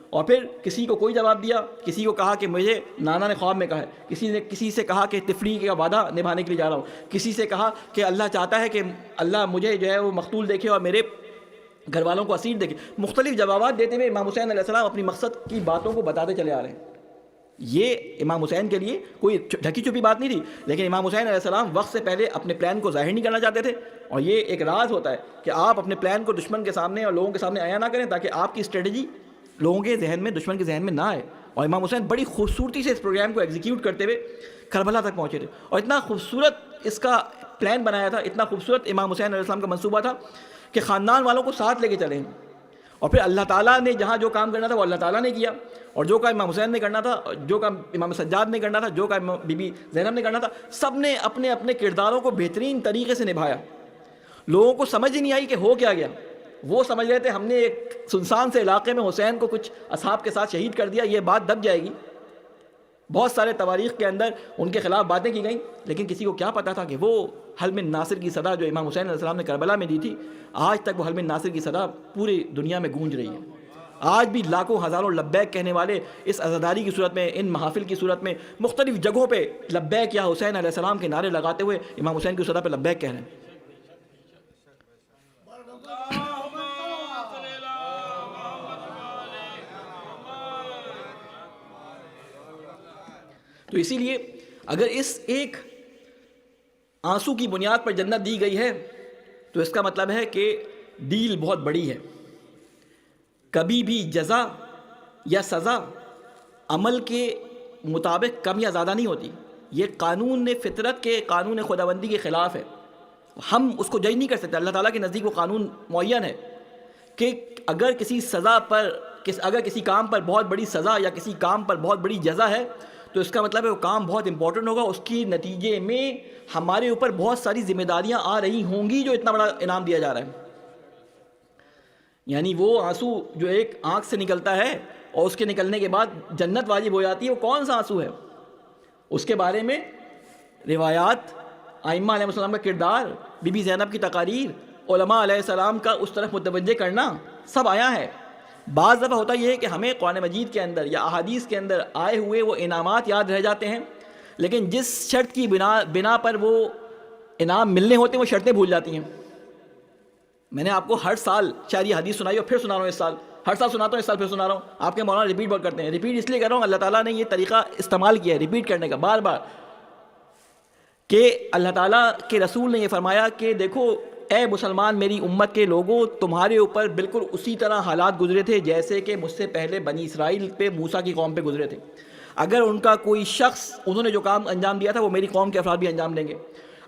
اور پھر کسی کو کوئی جواب دیا، کسی کو کہا کہ مجھے نانا نے خواب میں کہا ہے، کسی سے کہا کہ تفریح کا وعدہ نبھانے کے لیے جا رہا ہوں، کسی سے کہا کہ اللہ چاہتا ہے کہ اللہ مجھے جو ہے وہ مقتول دیکھے اور میرے گھر والوں کو اسیر دیکھے۔ مختلف جوابات دیتے ہوئے امام حسین علیہ السلام اپنی مقصد کی باتوں کو بتاتے چلے آ رہے ہیں۔ یہ امام حسین کے لیے کوئی ڈھکی چھپی بات نہیں تھی، لیکن امام حسین علیہ السلام وقت سے پہلے اپنے پلان کو ظاہر نہیں کرنا چاہتے تھے، اور یہ ایک راز ہوتا ہے کہ آپ اپنے پلان کو دشمن کے سامنے اور لوگوں کے سامنے عیاں نہ کریں تاکہ آپ کی اسٹریٹجی لوگوں کے ذہن میں، دشمن کے ذہن میں نہ آئے۔ اور امام حسین بڑی خوبصورتی سے اس پروگرام کو ایگزیکیوٹ کرتے ہوئے کربلا تک پہنچے تھے، اور اتنا خوبصورت اس کا پلان بنایا تھا، اتنا خوبصورت امام حسین علیہ السلام کا منصوبہ تھا کہ خاندان والوں کو ساتھ لے کے چلے، اور پھر اللہ تعالیٰ نے جہاں جو کام کرنا تھا وہ اللہ تعالیٰ نے کیا، اور جو کام امام حسین نے کرنا تھا، جو کام امام سجاد نے کرنا تھا، جو کام بی بی زینب نے کرنا تھا، سب نے اپنے اپنے کرداروں کو بہترین طریقے سے نبھایا۔ لوگوں کو سمجھ ہی نہیں آئی کہ ہو کیا گیا، وہ سمجھ رہے تھے ہم نے ایک سنسان سے علاقے میں حسین کو کچھ اصحاب کے ساتھ شہید کر دیا، یہ بات دب جائے گی۔ بہت سارے تواریخ کے اندر ان کے خلاف باتیں کی گئیں، لیکن کسی کو کیا پتا تھا کہ وہ حل من ناصر کی صدا جو امام حسین علیہ السلام نے کربلا میں دی تھی، آج تک وہ حل من ناصر کی صدا پوری دنیا میں گونج رہی ہے۔ آج بھی لاکھوں ہزاروں لبیک کہنے والے اس عزاداری کی صورت میں، ان محافل کی صورت میں مختلف جگہوں پہ لبیک یا حسین علیہ السلام کے نعرے لگاتے ہوئے امام حسین کی صورت پہ لبیک کہہ رہے ہیں۔ تو اسی لیے اگر اس ایک آنسو کی بنیاد پر جنت دی گئی ہے تو اس کا مطلب ہے کہ ڈیل بہت بڑی ہے۔ کبھی بھی جزا یا سزا عمل کے مطابق کم یا زیادہ نہیں ہوتی، یہ قانون فطرت کے، قانون خداوندی کے خلاف ہے، ہم اس کو جج نہیں کر سکتے۔ اللہ تعالیٰ کے نزدیک وہ قانون معین ہے کہ اگر کسی سزا پر، اگر کسی کام پر بہت بڑی سزا یا کسی کام پر بہت بڑی جزا ہے تو اس کا مطلب ہے وہ کام بہت امپورٹنٹ ہوگا، اس کی نتیجے میں ہمارے اوپر بہت ساری ذمہ داریاں آ رہی ہوں گی جو اتنا بڑا انعام دیا جا رہا ہے۔ یعنی وہ آنسو جو ایک آنکھ سے نکلتا ہے اور اس کے نکلنے کے بعد جنت واجب ہو جاتی ہے، وہ کون سا آنسو ہے؟ اس کے بارے میں روایات، ائمہ علیہ السلام کا کردار، بی بی زینب کی تقاریر، علماء علیہ السلام کا اس طرف متوجہ کرنا سب آیا ہے۔ بعض دفعہ ہوتا یہ ہے کہ ہمیں قرآن مجید کے اندر یا احادیث کے اندر آئے ہوئے وہ انعامات یاد رہ جاتے ہیں، لیکن جس شرط کی بنا پر وہ انعام ملنے ہوتے ہیں وہ شرطیں بھول جاتی ہیں۔ میں نے آپ کو ہر سال شاید یہ حدیث سنائی اور پھر سنا رہا ہوں، اس سال ہر سال سناتا ہوں، اس سال پھر سنا رہا ہوں۔ آپ کے مولانا ریپیٹ بہت کرتے ہیں، ریپیٹ اس لیے کر رہا ہوں، اللہ تعالیٰ نے یہ طریقہ استعمال کیا ہے ریپیٹ کرنے کا بار بار، کہ اللہ تعالیٰ کے رسول نے یہ فرمایا کہ دیکھو اے مسلمان میری امت کے لوگوں، تمہارے اوپر بالکل اسی طرح حالات گزرے تھے جیسے کہ مجھ سے پہلے بنی اسرائیل پہ، موسیٰ کی قوم پہ گزرے تھے۔ اگر ان کا کوئی شخص، انہوں نے جو کام انجام دیا تھا وہ میری قوم کے افراد بھی انجام دیں گے۔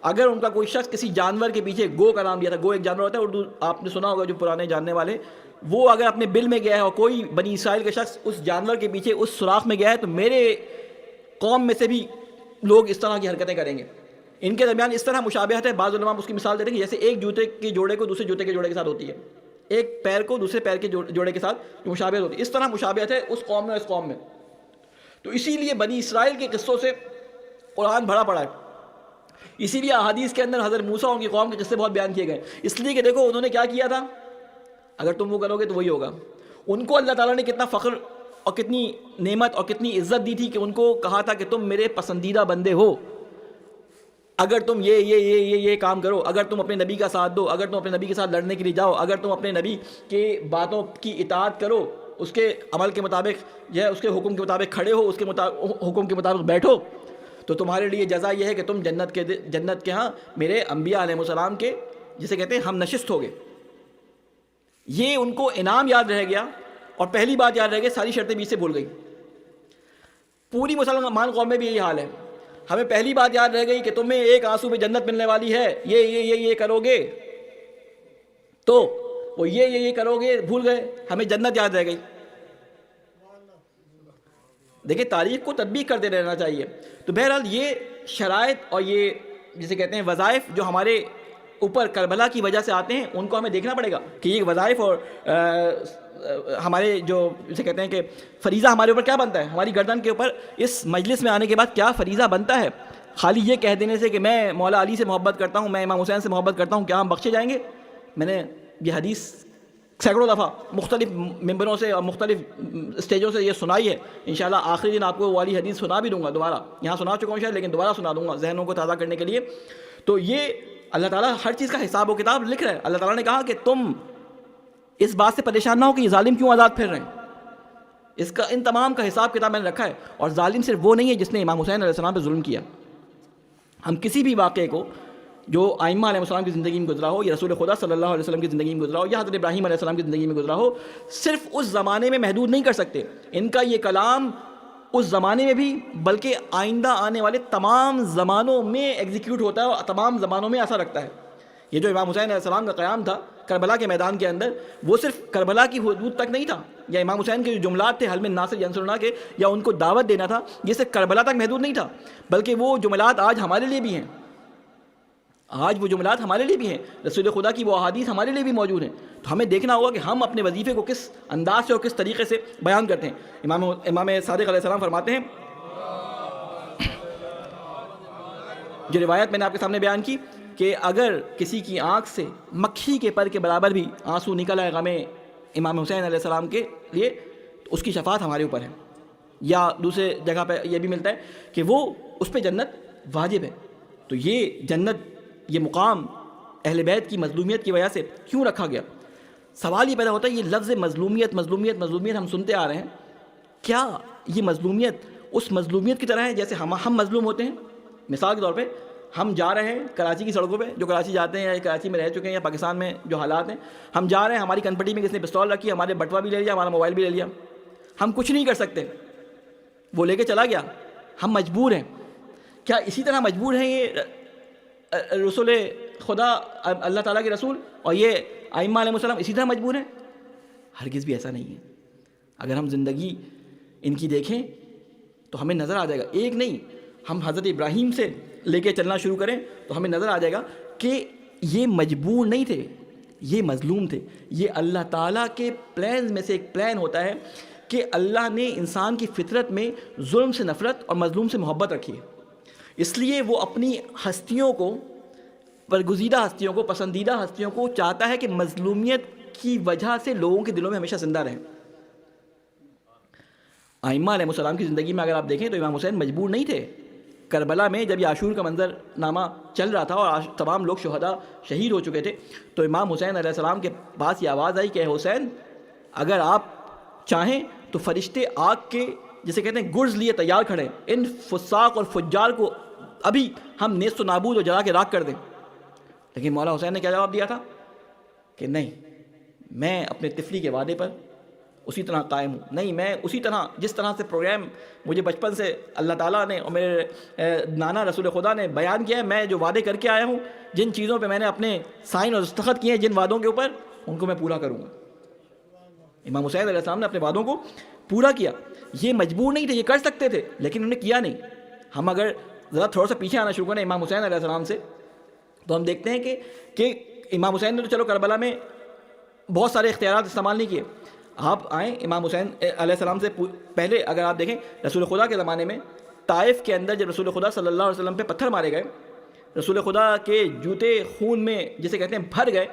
اگر ان کا کوئی شخص کسی جانور کے پیچھے، گو کا نام دیا تھا، گو ایک جانور ہوتا ہے، اردو آپ نے سنا ہوگا جو پرانے جاننے والے، وہ اگر اپنے بل میں گیا ہے اور کوئی بنی اسرائیل کا شخص اس جانور کے پیچھے اس سوراخ میں گیا ہے تو میرے قوم میں سے بھی لوگ اس طرح کی حرکتیں کریں گے۔ ان کے درمیان اس طرح مشابہت ہے، بعض علماء اس کی مثال دیتے ہیں کہ جیسے ایک جوتے کے جوڑے کو دوسرے جوتے کے جوڑے کے ساتھ ہوتی ہے، ایک پیر کو دوسرے پیر کے جوڑے کے ساتھ مشابہت ہوتی ہے، اس طرح مشابہت ہے اس قوم میں اور اس قوم میں۔ تو اسی لیے بنی اسرائیل کے قصوں سے قرآن بھرا پڑا ہے، اسی لیے احادیث کے اندر حضرت موسیٰ اور ان کی قوم کے قصے بہت بیان کیے گئے، اس لیے کہ دیکھو انہوں نے کیا کیا تھا، اگر تم وہ کرو گے تو وہی ہوگا۔ ان کو اللہ تعالیٰ نے کتنا فخر اور کتنی نعمت اور کتنی عزت دی تھی کہ ان کو کہا تھا کہ تم میرے پسندیدہ بندے ہو اگر تم یہ کام کرو، اگر تم اپنے نبی کا ساتھ دو، اگر تم اپنے نبی کے ساتھ لڑنے کے لیے جاؤ، اگر تم اپنے نبی کے باتوں کی اطاعت کرو، اس کے عمل کے مطابق یا اس کے حکم کے مطابق کھڑے ہو، اس کے حکم کے مطابق بیٹھو، تو تمہارے لیے جزا یہ ہے کہ تم جنت کے ہاں میرے انبیاء علیہ السلام کے جسے کہتے ہیں ہم نشست ہوگے۔ یہ ان کو انعام یاد رہ گیا اور پہلی بات یاد رہ گئی، ساری شرطیں بیچ سے بھول گئی۔ پوری مسلمان قوم میں بھی یہی حال ہے، ہمیں پہلی بات یاد رہ گئی کہ تمہیں ایک آنسو میں جنت ملنے والی ہے، یہ کرو گے تو وہ یہ کرو گے، بھول گئے، ہمیں جنت یاد رہ گئی۔ دیکھیں تاریخ کو تطبیق کرتے رہنا چاہیے۔ تو بہرحال یہ شرائط اور یہ جسے کہتے ہیں وظائف جو ہمارے اوپر کربلا کی وجہ سے آتے ہیں، ان کو ہمیں دیکھنا پڑے گا کہ یہ وظائف اور ہمارے جو جسے کہتے ہیں کہ فریضہ ہمارے اوپر کیا بنتا ہے، ہماری گردن کے اوپر اس مجلس میں آنے کے بعد کیا فریضہ بنتا ہے۔ خالی یہ کہہ دینے سے کہ میں مولا علی سے محبت کرتا ہوں، میں امام حسین سے محبت کرتا ہوں، کیا ہم بخشے جائیں گے؟ میں نے یہ حدیث سینکڑوں دفعہ مختلف ممبروں سے اور مختلف اسٹیجوں سے یہ سنائی ہے، انشاءاللہ آخری دن آپ کو وہ والی حدیث سنا بھی دوں گا، دوبارہ یہاں سنا چکا ہوں شاید لیکن دوبارہ سنا دوں گا ذہنوں کو تازہ کرنے کے لیے۔ تو یہ اللہ تعالیٰ ہر چیز کا حساب و کتاب لکھ رہا ہے۔ اللہ تعالیٰ نے کہا کہ تم اس بات سے پریشان نہ ہو کہ یہ ظالم کیوں آزاد پھر رہے ہیں، اس کا ان تمام کا حساب کتاب میں نے رکھا ہے۔ اور ظالم صرف وہ نہیں ہے جس نے امام حسین علیہ السلام پہ ظلم کیا۔ ہم کسی بھی واقعے کو جو ائمہ علیہ السلام کی زندگی میں گزرا ہو یا رسول خدا صلی اللہ علیہ وسلم کی زندگی میں گزرا ہو یا حضرت ابراہیم علیہ السلام کی زندگی میں گزرا ہو، صرف اس زمانے میں محدود نہیں کر سکتے۔ ان کا یہ کلام اس زمانے میں بھی بلکہ آئندہ آنے والے تمام زمانوں میں ایگزیکیوٹ ہوتا ہے اور تمام زمانوں میں اثر رکھتا ہے۔ یہ جو امام حسین علیہ السلام کا قیام تھا کربلا کے میدان کے اندر، وہ صرف کربلا کی حدود تک نہیں تھا، یا امام حسین کے جو جملات تھے حل من ناصر ینصرنا کے، یا ان کو دعوت دینا تھا، یہ صرف کربلا تک محدود نہیں تھا، بلکہ وہ جملات آج ہمارے لیے بھی ہیں، آج وہ جملات ہمارے لیے بھی ہیں، رسول خدا کی وہ احادیث ہمارے لیے بھی موجود ہیں۔ تو ہمیں دیکھنا ہوگا کہ ہم اپنے وظیفے کو کس انداز سے اور کس طریقے سے بیان کرتے ہیں۔ امام صادق علیہ السلام فرماتے ہیں، جو روایت میں نے آپ کے سامنے بیان کی، کہ اگر کسی کی آنکھ سے مکھی کے پر کے برابر بھی آنسو نکل آئے غم امام حسین علیہ السلام کے لیے تو اس کی شفاعت ہمارے اوپر ہے. یا دوسرے جگہ پہ یہ بھی ملتا ہے کہ وہ اس پہ جنت واجب ہے. تو یہ جنت، یہ مقام اہل بیت کی مظلومیت کی وجہ سے کیوں رکھا گیا؟ سوال یہ پیدا ہوتا ہے، یہ لفظ مظلومیت مظلومیت مظلومیت ہم سنتے آ رہے ہیں، کیا یہ مظلومیت اس مظلومیت کی طرح ہے جیسے ہم مظلوم ہوتے ہیں؟ مثال کے طور پہ ہم جا رہے ہیں کراچی کی سڑکوں پہ، جو کراچی جاتے ہیں یا کراچی میں رہ چکے ہیں یا پاکستان میں جو حالات ہیں، ہم جا رہے ہیں، ہماری کنپٹی میں کسی نے پستول رکھی، ہمارے بٹوا بھی لے لیا، ہمارا موبائل بھی لے لیا، ہم کچھ نہیں کر سکتے، وہ لے کے چلا گیا، ہم مجبور ہیں. کیا اسی طرح مجبور ہیں یہ رسول خدا اللہ تعالیٰ کے رسول اور یہ ائمہ علیہ السلام اسی طرح مجبور ہیں؟ ہرگز بھی ایسا نہیں ہے. اگر ہم زندگی ان کی دیکھیں تو ہمیں نظر آ جائے گا، ایک نہیں، ہم حضرت ابراہیم سے لے کے چلنا شروع کریں تو ہمیں نظر آ جائے گا کہ یہ مجبور نہیں تھے، یہ مظلوم تھے. یہ اللہ تعالیٰ کے پلانز میں سے ایک پلان ہوتا ہے کہ اللہ نے انسان کی فطرت میں ظلم سے نفرت اور مظلوم سے محبت رکھی ہے. اس لیے وہ اپنی ہستیوں کو، برگزیدہ ہستیوں کو، پسندیدہ ہستیوں کو چاہتا ہے کہ مظلومیت کی وجہ سے لوگوں کے دلوں میں ہمیشہ زندہ رہیں. ائمہ علیہ السلام کی زندگی میں اگر آپ دیکھیں تو امام حسین مجبور نہیں تھے. کربلا میں جب یہ عاشور کا منظر نامہ چل رہا تھا اور تمام لوگ شہداء شہید ہو چکے تھے تو امام حسین علیہ السلام کے پاس یہ آواز آئی کہ حسین اگر آپ چاہیں تو فرشتے آگ کے جسے کہتے ہیں گرز لیے تیار کھڑے، ان فساق اور فجار کو ابھی ہم نیست و نابود اور جلا کے راکھ کر دیں. لیکن مولا حسین نے کیا جواب دیا تھا کہ نہیں، میں اپنے طفلی کے وعدے پر اسی طرح قائم ہوں. نہیں، میں اسی طرح جس طرح سے پروگرام مجھے بچپن سے اللہ تعالیٰ نے اور میرے نانا رسول خدا نے بیان کیا ہے، میں جو وعدے کر کے آیا ہوں، جن چیزوں پہ میں نے اپنے سائن اور دستخط کیے ہیں، جن وعدوں کے اوپر، ان کو میں پورا کروں گا. امام حسین علیہ السلام نے اپنے وعدوں کو پورا کیا. یہ مجبور نہیں تھے، یہ کر سکتے تھے لیکن انہوں نے کیا نہیں. ہم اگر ذرا تھوڑا سا پیچھے آنا شروع کریں امام حسین علیہ السلام سے تو ہم دیکھتے ہیں کہ امام حسین نے تو چلو کربلا میں بہت سارے اختیارات استعمال نہیں کیے. آپ آئیں امام حسین علیہ السلام سے پہلے اگر آپ دیکھیں رسول خدا کے زمانے میں طائف کے اندر جب رسول خدا صلی اللہ علیہ وسلم پہ پتھر مارے گئے، رسول خدا کے جوتے خون میں جسے کہتے ہیں بھر گئے،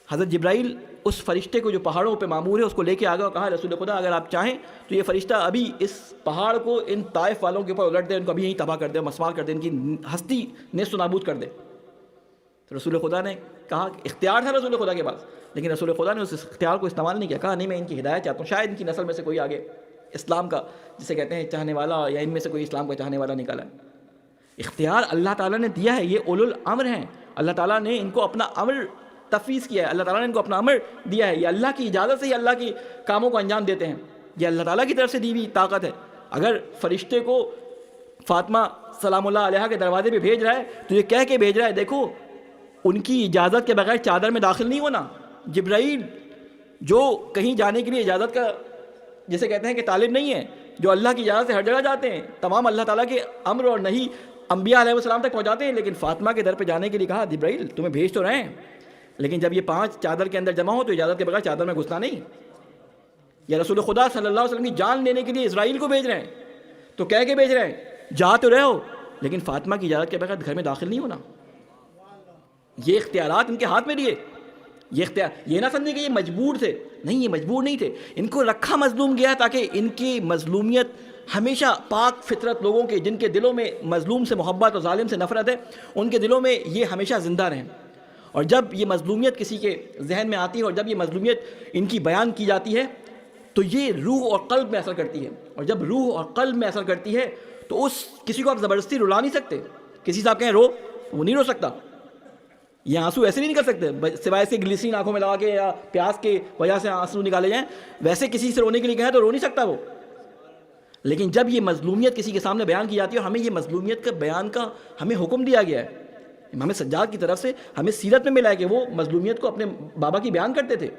حضرت جبرائیل اس فرشتے کو جو پہاڑوں پہ معمور ہے اس کو لے کے آ گئے اور کہا رسول خدا اگر آپ چاہیں تو یہ فرشتہ ابھی اس پہاڑ کو ان طائف والوں کے اوپر الٹ دے، ان کو ابھی یہیں تباہ کر دے، مسمار کر دے، ان کی ہستی نیست و نابود کر دے. تو رسول خدا نے کہا، اختیار تھا رسول خدا کے پاس، لیکن رسول خدا نے اس اختیار کو استعمال نہیں کیا. کہا نہیں، میں ان کی ہدایت چاہتا ہوں، شاید ان کی نسل میں سے کوئی آگے اسلام کا جسے کہتے ہیں چاہنے والا، یا ان میں سے کوئی اسلام کا چاہنے والا نکالا ہے. اختیار اللہ تعالیٰ نے دیا ہے، یہ اولو الامر ہیں، اللہ تعالیٰ نے ان کو اپنا امر تفویض کیا ہے، اللہ تعالیٰ نے ان کو اپنا امر دیا ہے. یہ اللہ کی اجازت سے ہی اللہ کی کاموں کو انجام دیتے ہیں، یہ اللہ تعالیٰ کی طرف سے دی ہوئی طاقت ہے. اگر فرشتے کو فاطمہ سلام اللہ علیہا کے دروازے پہ بھیج رہا ہے تو یہ کہہ کے بھیج رہا ہے دیکھو ان کی اجازت کے بغیر چادر میں داخل نہیں ہونا. جبرائیل جو کہیں جانے کے لیے اجازت کا جسے کہتے ہیں کہ طالب نہیں ہے، جو اللہ کی اجازت سے ہر جگہ جاتے ہیں، تمام اللہ تعالیٰ کے امر اور نہیں انبیاء علیہ السلام تک پہنچاتے ہیں، لیکن فاطمہ کے در پہ جانے کے لیے کہا جبرائیل تمہیں بھیج تو رہے ہیں، لیکن جب یہ 5 چادر کے اندر جمع ہو تو اجازت کے بغیر چادر میں گھسنا نہیں. یا رسول خدا صلی اللہ علیہ وسلم کی جان لینے کے لیے اسرائیل کو بھیج رہے ہیں تو کہہ کے بھیج رہے ہیں جا تو رہے ہو لیکن فاطمہ کی اجازت کے بغیر گھر میں داخل نہیں ہونا. یہ اختیارات ان کے ہاتھ میں دیے. یہ اختیار یہ نہ سمجھے کہ یہ مجبور تھے، نہیں، یہ مجبور نہیں تھے. ان کو رکھا مظلوم گیا تاکہ ان کی مظلومیت ہمیشہ پاک فطرت لوگوں کے جن کے دلوں میں مظلوم سے محبت اور ظالم سے نفرت ہے، ان کے دلوں میں یہ ہمیشہ زندہ رہیں. اور جب یہ مظلومیت کسی کے ذہن میں آتی ہے اور جب یہ مظلومیت ان کی بیان کی جاتی ہے تو یہ روح اور قلب میں اثر کرتی ہے. اور جب روح اور قلب میں اثر کرتی ہے تو اس کسی کو آپ زبردستی رلا نہیں سکتے. کسی سے آپ کہیں رو، وہ نہیں رو سکتا. یہ آنسو ایسے نہیں نکل سکتے سوائے اس کے گلیسرین آنکھوں میں لگا کے یا پیاس کی وجہ سے آنسو نکالے جائیں، ویسے کسی سے رونے کے لیے کہیں تو رو نہیں سکتا وہ. لیکن جب یہ مظلومیت کسی کے سامنے بیان کی جاتی ہے اور ہمیں یہ مظلومیت کا بیان کا ہمیں حکم دیا گیا ہے، امام سجاد کی طرف سے ہمیں سیرت میں ملا ہے کہ وہ مظلومیت کو اپنے بابا کی بیان کرتے تھے.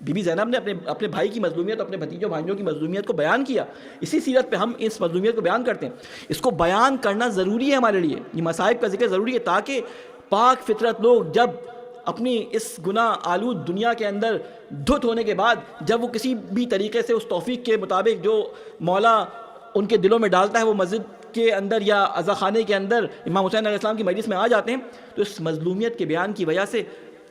بی بی زینب نے اپنے بھائی کی مظلومیت، اپنے بھتیجوں بھائیوں کی مظلومیت کو بیان کیا. اسی سیرت پہ ہم اس مظلومیت کو بیان کرتے ہیں. اس کو بیان کرنا ضروری ہے ہمارے لیے، یہ مصائب کا ذکر ضروری ہے تاکہ پاک فطرت لوگ جب اپنی اس گناہ آلود دنیا کے اندر دھت ہونے کے بعد جب وہ کسی بھی طریقے سے اس توفیق کے مطابق جو مولا ان کے دلوں میں ڈالتا ہے وہ مسجد کے اندر یا عزا خانے کے اندر امام حسین علیہ السلام کی مجلس میں آ جاتے ہیں تو اس مظلومیت کے بیان کی وجہ سے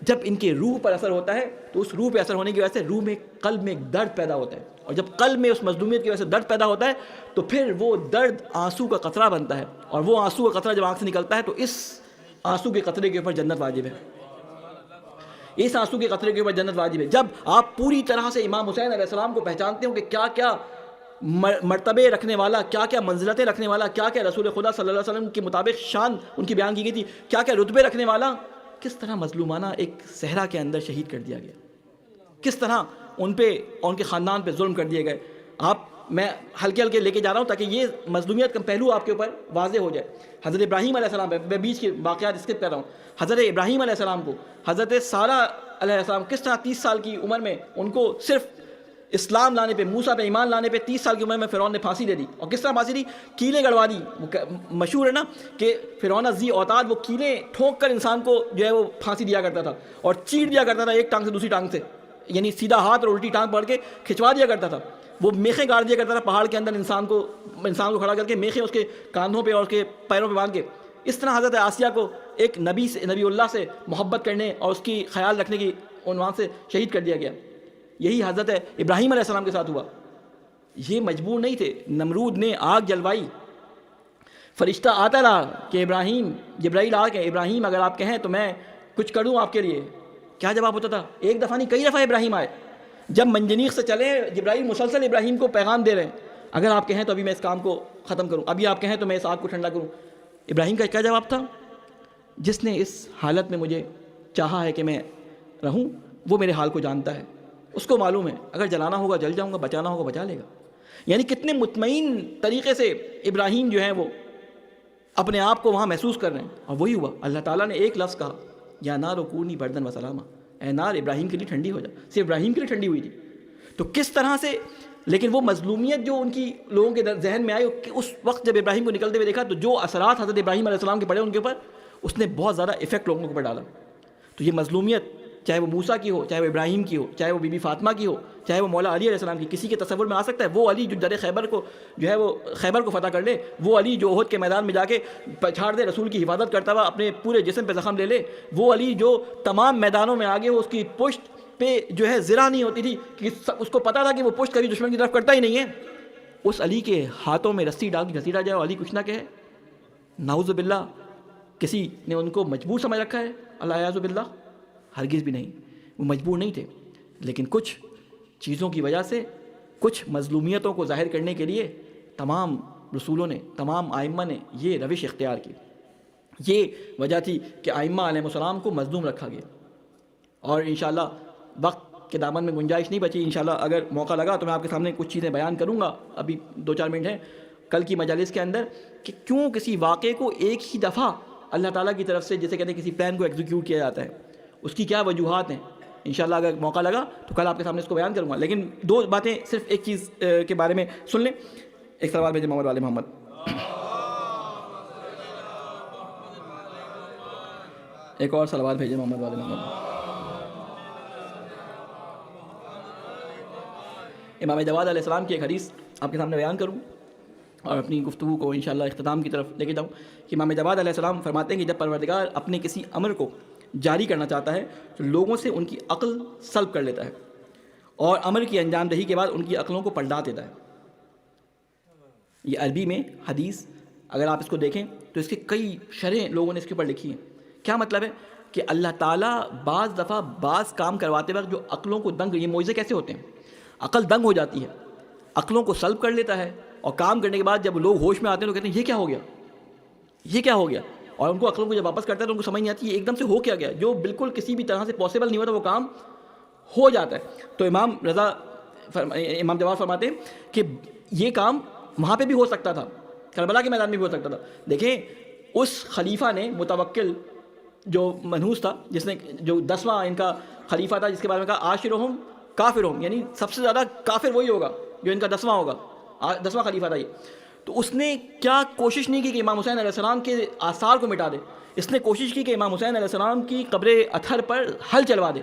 جب ان کے روح پر اثر ہوتا ہے تو اس روح پہ اثر ہونے کی وجہ سے روح میں قلب میں ایک درد پیدا ہوتا ہے، اور جب قلب میں اس مظلومیت کی وجہ سے درد پیدا ہوتا ہے تو پھر وہ درد آنسو کا قطرہ بنتا ہے، اور وہ آنسو کا قطرہ جب آنکھ سے نکلتا ہے تو اس آنسو کے قطرے کے اوپر جنت واجب ہے، اس آنسو کے قطرے کے اوپر جنت واجب ہے۔ جب آپ پوری طرح سے امام حسین علیہ السلام کو پہچانتے ہو کہ کیا کیا مرتبے رکھنے والا، کیا کیا منزلتیں رکھنے والا، کیا کیا رسول خدا صلی اللہ علیہ وسلم کے مطابق شان ان کی بیان کی گئی تھی، کیا کیا رتبے رکھنے والا، کس طرح مظلومانہ ایک صحرا کے اندر شہید کر دیا گیا، کس طرح ان پہ اور ان کے خاندان پہ ظلم کر دیے گئے۔ میں ہلکے ہلکے لے کے جا رہا ہوں تاکہ یہ مظلومیت کا پہلو آپ کے اوپر واضح ہو جائے۔ حضرت ابراہیم علیہ السلام، میں بیچ کے واقعات اسکپ کر رہا ہوں، حضرت ابراہیم علیہ السلام کو حضرت سارہ علیہ السلام کس طرح 30 سال کی عمر میں ان کو صرف اسلام لانے پہ، موسیٰ پہ ایمان لانے پہ 30 سال کی عمر میں فرعون نے پھانسی دے دی، اور کس طرح پھانسی دی؟ کیلیں گڑوا دی۔ مشہور ہے نا کہ فرعون ذی اوتاد وہ کیلیں ٹھونک کر انسان کو جو ہے وہ پھانسی دیا کرتا تھا، اور چیڑ دیا کرتا تھا ایک ٹانگ سے دوسری ٹانگ سے، یعنی سیدھا ہاتھ اور الٹی ٹانگ پکڑ کے کھچوا دیا کرتا تھا۔ وہ میخیں گاڑ دیا کرتا تھا پہاڑ کے اندر، انسان کو کھڑا کر کے میخیں اس کے کاندھوں پہ اور اس کے پیروں پہ باندھ کے۔ اس طرح حضرت آسیہ کو ایک نبی اللہ سے محبت کرنے اور اس کی خیال رکھنے کی عنوان سے شہید کر دیا گیا۔ یہی حضرت ابراہیم علیہ السلام کے ساتھ ہوا۔ یہ مجبور نہیں تھے، نمرود نے آگ جلوائی، فرشتہ آتا رہا کہ ابراہیم، جبرائیل آ کے ابراہیم اگر آپ کہیں تو میں کچھ کروں آپ کے لیے۔ کیا جواب ہوتا تھا؟ ایک دفعہ نہیں، کئی دفعہ ابراہیم آئے۔ جب منجنیق سے چلے جبرائیل مسلسل ابراہیم کو پیغام دے رہے ہیں، اگر آپ کہیں تو ابھی میں اس کام کو ختم کروں، ابھی آپ کہیں تو میں اس آگ کو ٹھنڈا کروں۔ ابراہیم کا کیا جواب تھا؟ جس نے اس حالت میں مجھے چاہا ہے کہ میں رہوں وہ میرے حال کو جانتا ہے، اس کو معلوم ہے اگر جلانا ہوگا جل جاؤں گا، بچانا ہوگا بچا لے گا۔ یعنی کتنے مطمئن طریقے سے ابراہیم جو ہیں وہ اپنے آپ کو وہاں محسوس کر رہے ہیں، اور وہی ہوا۔ اللہ تعالیٰ نے ایک لفظ کہا، یا نار کونی بردن و سلاما، اے نار ابراہیم کے لیے ٹھنڈی ہو جا، صرف ابراہیم کے لیے ٹھنڈی ہوئی تھی۔ تو کس طرح سے، لیکن وہ مظلومیت جو ان کی لوگوں کے ذہن میں آئی کہ اس وقت جب ابراہیم کو نکلتے ہوئے دیکھا تو جو اثرات حضرت ابراہیم علیہ السلام کے پڑے ان کے اوپر، اس نے بہت زیادہ ایفیکٹ لوگوں کے اوپر ڈالا۔ تو یہ مظلومیت چاہے وہ موسیٰ کی ہو، چاہے وہ ابراہیم کی ہو، چاہے وہ بی بی فاطمہ کی ہو، چاہے وہ مولا علی علیہ السلام کی، کسی کے تصور میں آ سکتا ہے وہ علی جو در خیبر کو جو ہے وہ خیبر کو فتح کر لے، وہ علی جو احد کے میدان میں جا کے پچھاڑ دے، رسول کی حفاظت کرتا ہوا اپنے پورے جسم پہ زخم لے لے، وہ علی جو تمام میدانوں میں آگے ہو، اس کی پشت پہ جو ہے زرہ نہیں ہوتی تھی کہ اس کو پتا تھا کہ وہ پشت کبھی دشمن کی طرف کرتا ہی نہیں ہے، اس علی کے ہاتھوں میں رسی ڈال کے گھسیٹا جائے اور علی کچھ نہ کہے، نعوذ باللہ کسی نے ان کو مجبور سمجھ رکھا ہے؟ اللہ اعوذ باللہ، ہرگز بھی نہیں، وہ مجبور نہیں تھے، لیکن کچھ چیزوں کی وجہ سے، کچھ مظلومیتوں کو ظاہر کرنے کے لیے تمام رسولوں نے، تمام آئمہ نے یہ روش اختیار کی۔ یہ وجہ تھی کہ آئمہ علیہ السلام کو مظلوم رکھا گیا۔ اور انشاءاللہ وقت کے دامن میں گنجائش نہیں بچی، انشاءاللہ اگر موقع لگا تو میں آپ کے سامنے کچھ چیزیں بیان کروں گا، ابھی 2-4 منٹ ہیں کل کی مجالس کے اندر، کہ کیوں کسی واقعے کو ایک ہی دفعہ اللہ تعالیٰ کی طرف سے، جیسے کہتے ہیں کسی پلان کو ایگزیکیوٹ کیا جاتا ہے، اس کی کیا وجوہات ہیں۔ انشاءاللہ اگر موقع لگا تو کل آپ کے سامنے اس کو بیان کروں گا، لیکن 2 باتیں صرف ایک چیز کے بارے میں سن لیں۔ ایک سوال بھیجیں محمد والے محمد۔ ایک اور سوال بھیجیں محمد والے محمد۔ امام جواد علیہ السلام کی ایک حدیث آپ کے سامنے بیان کروں اور اپنی گفتگو کو انشاءاللہ اختتام کی طرف لے کے جاؤں، کہ امام جواد علیہ السلام فرماتے ہیں کہ جب پروردگار اپنے کسی امر کو جاری کرنا چاہتا ہے تو لوگوں سے ان کی عقل سلب کر لیتا ہے، اور امر کی انجام دہی کے بعد ان کی عقلوں کو پلٹا دیتا ہے۔ یہ عربی میں حدیث اگر آپ اس کو دیکھیں تو اس کے کئی شرحیں لوگوں نے اس کے اوپر لکھی ہیں۔ کیا مطلب ہے؟ کہ اللہ تعالیٰ بعض دفعہ بعض کام کرواتے وقت جو عقلوں کو دنگ، یہ معجزے کیسے ہوتے ہیں؟ عقل دنگ ہو جاتی ہے، عقلوں کو سلب کر لیتا ہے، اور کام کرنے کے بعد جب لوگ ہوش میں آتے ہیں تو کہتے ہیں یہ کیا ہو گیا، یہ کیا ہو گیا، اور ان کو عقلوں کو جب واپس کرتا ہے تو ان کو سمجھ نہیں آتی یہ ایک دم سے ہو کیا گیا، جو بالکل کسی بھی طرح سے پاسبل نہیں ہوتا وہ کام ہو جاتا ہے۔ تو امام جواد فرماتے ہیں کہ یہ کام وہاں پہ بھی ہو سکتا تھا، کربلا کے میدان میں بھی ہو سکتا تھا۔ دیکھیں اس خلیفہ نے، متوکل جو منحوس تھا، جس نے جو 10واں ان کا خلیفہ تھا، جس کے بارے میں کہا عاشرہم کافرہم، یعنی سب سے زیادہ کافر وہی ہوگا جو ان کا 10واں ہوگا، 10واں خلیفہ تھا یہ۔ تو اس نے کیا کوشش نہیں کی کہ امام حسین علیہ السلام کے آثار کو مٹا دے، اس نے کوشش کی کہ امام حسین علیہ السلام کی قبر اطہر پر ہل چلوا دے،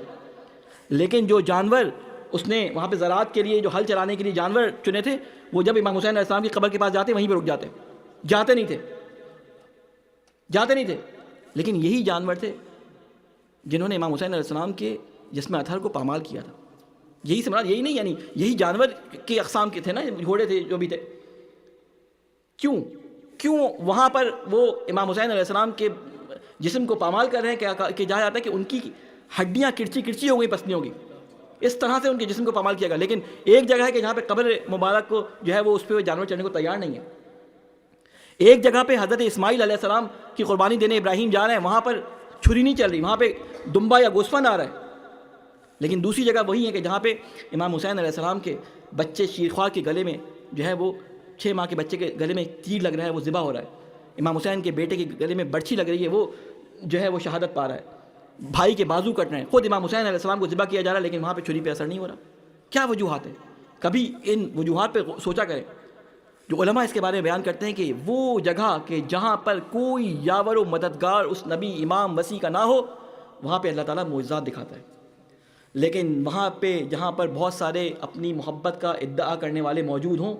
لیکن جو جانور اس نے وہاں پہ زراعت کے لیے جو ہل چلانے کے لیے جانور چنے تھے، وہ جب امام حسین علیہ السلام کی قبر کے پاس جاتے وہیں پہ رک جاتے نہیں تھے، لیکن یہی جانور تھے جنہوں نے امام حسین علیہ السلام کے جسم اطہر کو پامال کیا تھا. یہی سے مراد یہی نہیں، یعنی یہی جانور کے اقسام کے تھے نا، گھوڑے تھے جو بھی تھے. کیوں وہاں پر وہ امام حسین علیہ السلام کے جسم کو پامال کر رہے ہیں کہ جایا جاتا ہے کہ ان کی ہڈیاں کرچی ہو گئی، پسلی ہو گئی، اس طرح سے ان کے جسم کو پامال کیا گیا. لیکن ایک جگہ ہے کہ جہاں پہ قبر مبارک کو جو ہے وہ اس پہ جانور چڑھنے کو تیار نہیں ہے. ایک جگہ پہ حضرت اسماعیل علیہ السلام کی قربانی دینے ابراہیم جا رہے ہیں، وہاں پر چھری نہیں چل رہی، وہاں پہ دمبا یا گوسفند آ رہا ہے. لیکن دوسری جگہ وہی ہے کہ جہاں پہ امام حسین علیہ السلام کے بچے شیرخوار کے گلے میں جو ہے وہ 6 ماہ کے بچے کے گلے میں تیر لگ رہا ہے، وہ ذبح ہو رہا ہے. امام حسین کے بیٹے کے گلے میں برچھی لگ رہی ہے، وہ جو ہے وہ شہادت پا رہا ہے. بھائی کے بازو کٹ رہے ہیں، خود امام حسین علیہ السلام کو ذبح کیا جا رہا ہے، لیکن وہاں پہ چھری پہ اثر نہیں ہو رہا. کیا وجوہات ہیں؟ کبھی ان وجوہات پہ سوچا کریں. جو علماء اس کے بارے میں بیان کرتے ہیں کہ وہ جگہ کہ جہاں پر کوئی یاور و مددگار اس نبی امام وسیع کا نہ ہو، وہاں پہ اللہ تعالیٰ معجزات دکھاتا ہے. لیکن وہاں پہ جہاں پر بہت سارے اپنی محبت کا ادعا کرنے والے موجود ہوں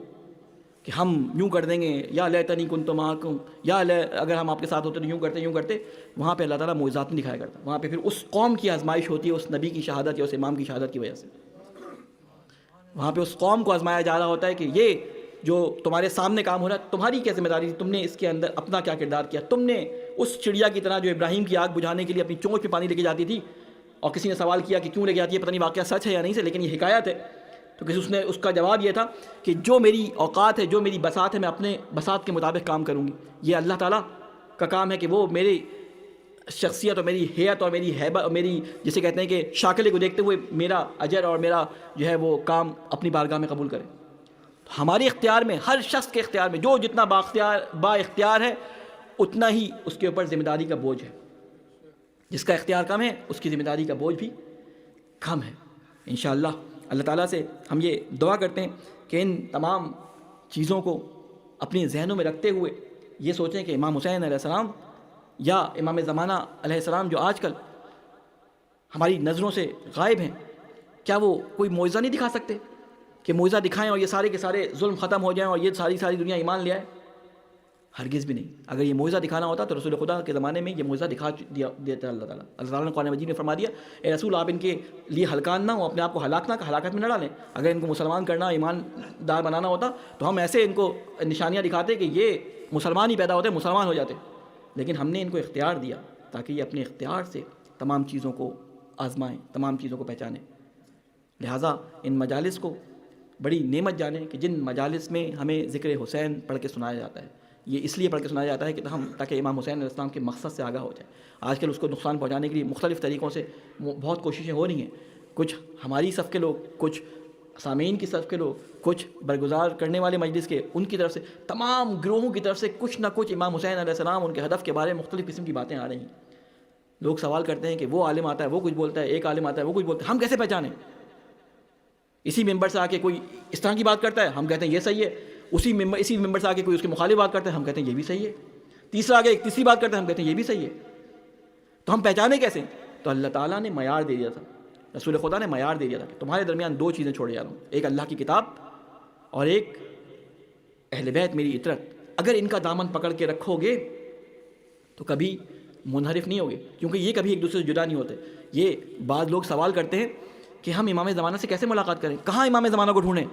کہ ہم یوں کر دیں گے، یا لیتنی کنت معکم، یا اگر ہم آپ کے ساتھ ہوتے تو یوں کرتے، وہاں پہ اللہ تعالیٰ معجزات نہیں دکھایا کرتا. وہاں پہ پھر اس قوم کی آزمائش ہوتی ہے اس نبی کی شہادت یا اس امام کی شہادت کی وجہ سے. وہاں پہ اس قوم کو آزمایا جا رہا ہوتا ہے کہ یہ جو تمہارے سامنے کام ہو رہا ہے، تمہاری کیا ذمہ داری تھی، تم نے اس کے اندر اپنا کیا کردار کیا. تم نے اس چڑیا کی طرح جو ابراہیم کی آگ بجھانے کے لیے اپنی چونچ میں پانی لے کے جاتی تھی، اور کسی نے سوال کیا کہ کیوں لے کے جاتی ہے، پتہ نہیں واقعہ سچ ہے یا نہیں سے، لیکن یہ حکایت ہے. تو کسی اس کا جواب یہ تھا کہ جو میری اوقات ہے، جو میری بساط ہے، میں اپنے بساط کے مطابق کام کروں گی. یہ اللہ تعالیٰ کا کام ہے کہ وہ میری شخصیت اور میری حیت اور میری ہیبت اور میری جسے کہتے ہیں کہ شاکلے کو دیکھتے ہوئے میرا اجر اور میرا جو ہے وہ کام اپنی بارگاہ میں قبول کرے. ہمارے اختیار میں، ہر شخص کے اختیار میں جو جتنا با اختیار ہے، اتنا ہی اس کے اوپر ذمہ داری کا بوجھ ہے. جس کا اختیار کم ہے اس کی ذمہ داری کا بوجھ بھی کم ہے. انشاءاللہ اللہ تعالیٰ سے ہم یہ دعا کرتے ہیں کہ ان تمام چیزوں کو اپنے ذہنوں میں رکھتے ہوئے یہ سوچیں کہ امام حسین علیہ السلام یا امام زمانہ علیہ السلام جو آج کل ہماری نظروں سے غائب ہیں، کیا وہ کوئی معجزہ نہیں دکھا سکتے کہ معجزہ دکھائیں اور یہ سارے کے سارے ظلم ختم ہو جائیں اور یہ ساری دنیا ایمان لے آئے؟ ہرگز بھی نہیں. اگر یہ معجزہ دکھانا ہوتا تو رسول خدا کے زمانے میں یہ معجزہ دکھا دیتا اللہ تعالیٰ. اللہ تعالیٰ نے قرآن مجید میں فرما دیا، اے رسول آپ ان کے لیے ہلکان نہ ہو، اپنے آپ کو ہلاکت میں نہ ڈالیں. اگر ان کو مسلمان کرنا، ایماندار بنانا ہوتا تو ہم ایسے ان کو نشانیاں دکھاتے کہ یہ مسلمان ہی پیدا ہوتے، مسلمان ہو جاتے. لیکن ہم نے ان کو اختیار دیا تاکہ یہ اپنے اختیار سے تمام چیزوں کو آزمائیں، تمام چیزوں کو پہچانیں. لہٰذا ان مجالس کو بڑی نعمت جانیں کہ جن مجالس میں ہمیں ذکر حسین پڑھ کے سنایا جاتا ہے. یہ اس لیے پڑھ کے سنایا جاتا ہے کہ تاکہ امام حسین علیہ السلام کے مقصد سے آگاہ ہو جائے. آج کل اس کو نقصان پہنچانے کے لیے مختلف طریقوں سے بہت کوششیں ہو رہی ہیں. کچھ ہماری صف کے لوگ، کچھ سامعین کی صف کے لوگ، کچھ برگزار کرنے والے مجلس کے، ان کی طرف سے، تمام گروہوں کی طرف سے کچھ نہ کچھ امام حسین علیہ السلام، ان کے ہدف کے بارے میں مختلف قسم کی باتیں آ رہی ہیں. لوگ سوال کرتے ہیں کہ وہ عالم آتا ہے وہ کچھ بولتا ہے، ایک عالم آتا ہے وہ کچھ بولتا ہے، ہم کیسے پہچانیں؟ اسی ممبر سے آ کے کوئی اس طرح کی بات کرتا ہے، ہم کہتے ہیں یہ صحیح ہے. اسی ممبر سے آ کے کوئی اس کے مخالف بات کرتا ہے، ہم کہتے ہیں یہ بھی صحیح ہے. تیسرا آگے ایک تیسری بات کرتا ہے، ہم کہتے ہیں یہ بھی صحیح ہے. تو ہم پہچانے کیسے؟ تو اللہ تعالیٰ نے معیار دے دیا تھا، رسول خدا نے معیار دے دیا تھا کہ تمہارے درمیان 2 چیزیں چھوڑے جا رہا ہوں، ایک اللہ کی کتاب اور ایک اہل بیت میری عطرت. اگر ان کا دامن پکڑ کے رکھو گے تو کبھی منحرف نہیں ہوگے، کیونکہ یہ کبھی ایک دوسرے سے جدا نہیں ہوتے. یہ بعض لوگ سوال کرتے ہیں کہ ہم امام زمانہ سے کیسے ملاقات کریں، کہاں امام زمانہ کو ڈھونڈیں؟